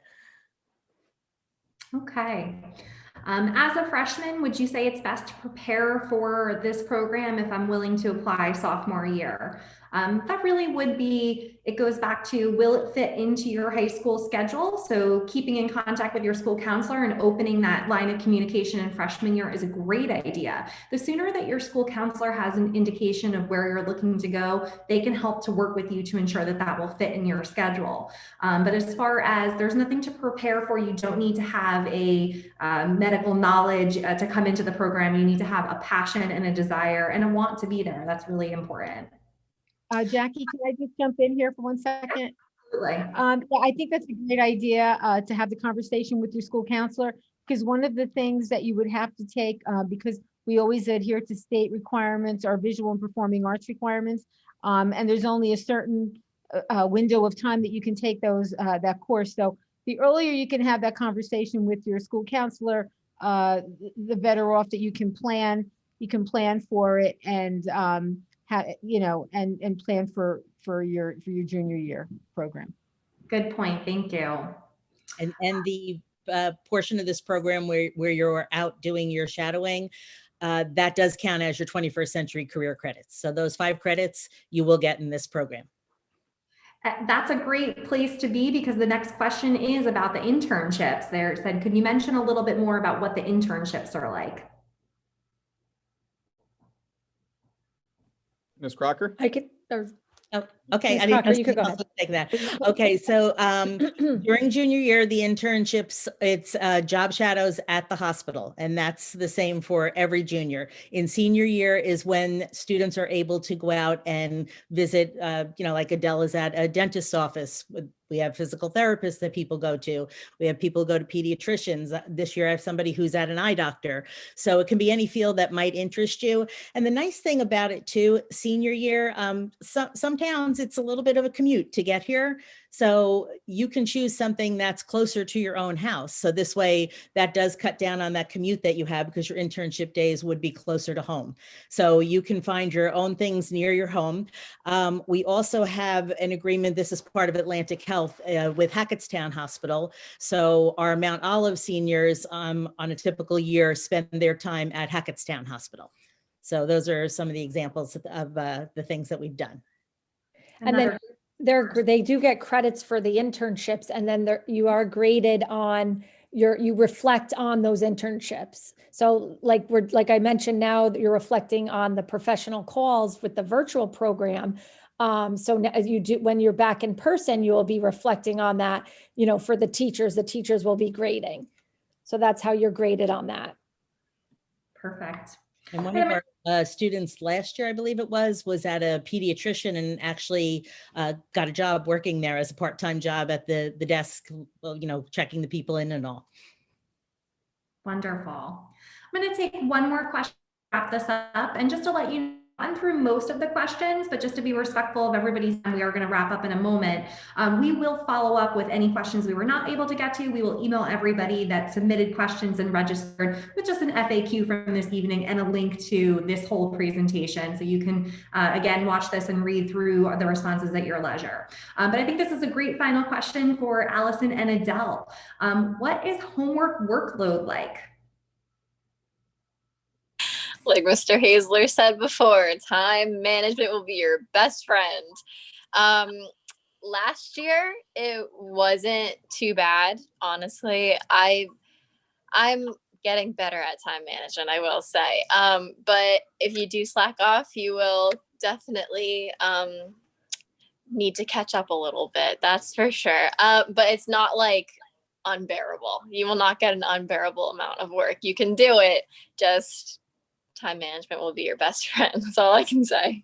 Okay. As a freshman, would you say it's best to prepare for this program if I'm willing to apply sophomore year? That really would be, it goes back to, will it fit into your high school schedule? So keeping in contact with your school counselor and opening that line of communication in freshman year is a great idea. The sooner that your school counselor has an indication of where you're looking to go, they can help to work with you to ensure that that will fit in your schedule. But as far as there's nothing to prepare for, you don't need to have a medical knowledge to come into the program. You need to have a passion and a desire and a want to be there. That's really important. Jackie, can I just jump in here for 1 second? Absolutely. Yeah, I think that's a great idea to have the conversation with your school counselor, because one of the things that you would have to take, because we always adhere to state requirements, our visual and performing arts requirements, and there's only a certain window of time that you can take those that course. So the earlier you can have that conversation with your school counselor, the better off that you can plan. You can plan for it and and plan for your junior year program. Good point. Thank you. And the portion of this program where you're out doing your shadowing, that does count as your 21st century career credits. So those 5 credits you will get in this program. That's a great place to be, because the next question is about the internships. There said, could you mention a little bit more about what the internships are like? Ms. Crocker? I could, Oh, okay. Ms. I didn't Crocker, you could go know ahead. take that. Okay, so during junior year, the internships, it's job shadows at the hospital, and that's the same for every junior. In senior year is when students are able to go out and visit, like Adele is at a dentist's office. We have physical therapists that people go to. We have people go to pediatricians. This year I have somebody who's at an eye doctor. So it can be any field that might interest you. And the nice thing about it too, senior year, some towns, it's a little bit of a commute to get here. So you can choose something that's closer to your own house. So this way that does cut down on that commute that you have because your internship days would be closer to home. So you can find your own things near your home. We also have an agreement, this is part of Atlantic Health with Hackettstown Hospital. So our Mount Olive seniors on a typical year spend their time at Hackettstown Hospital. So those are some of the examples of the things that we've done. And then they do get credits for the internships, and then you are graded on you reflect on those internships. So like I mentioned, now that you're reflecting on the professional calls with the virtual program. So now you do, when you're back in person, you will be reflecting on that, for the teachers will be grading. So that's how you're graded on that. Perfect. And one of our students last year, I believe it was at a pediatrician and actually got a job working there as a part-time job at the desk, checking the people in and all. Wonderful. I'm going to take one more question to wrap this up, and just to let you know, I've gone through most of the questions, but just to be respectful of everybody's time, we are going to wrap up in a moment. We will follow up with any questions we were not able to get to. We will email everybody that submitted questions and registered with just an FAQ from this evening and a link to this whole presentation. So you can, again, watch this and read through the responses at your leisure. But I think this is a great final question for Allison and Adele. What is homework workload like? Like Mr. Hazler said before, time management will be your best friend. Last year, it wasn't too bad, honestly. I'm getting better at time management, I will say. But if you do slack off, you will definitely need to catch up a little bit. That's for sure. But it's not like unbearable. You will not get an unbearable amount of work. You can do it, just time management will be your best friend. That's all I can say.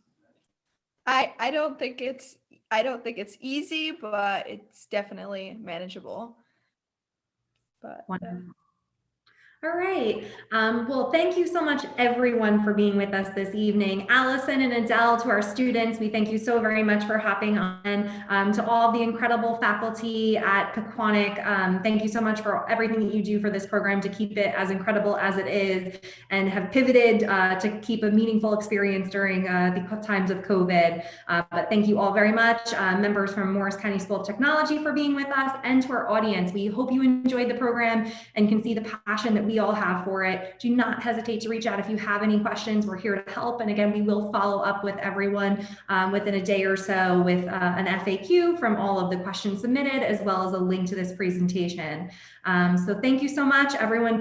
I don't think it's easy, but it's definitely manageable. But Wonderful. All right. Well, thank you so much, everyone, for being with us this evening. Allison and Adele, to our students, we thank you so very much for hopping on. To all the incredible faculty at Pequannock, thank you so much for everything that you do for this program to keep it as incredible as it is, and have pivoted to keep a meaningful experience during the times of COVID. But thank you all very much, members from Morris County School of Technology, for being with us, and to our audience. We hope you enjoyed the program and can see the passion that we all have for it. Do not hesitate to reach out if you have any questions. We're here to help. And again, we will follow up with everyone within a day or so with an FAQ from all of the questions submitted, as well as a link to this presentation. So thank you so much, everyone.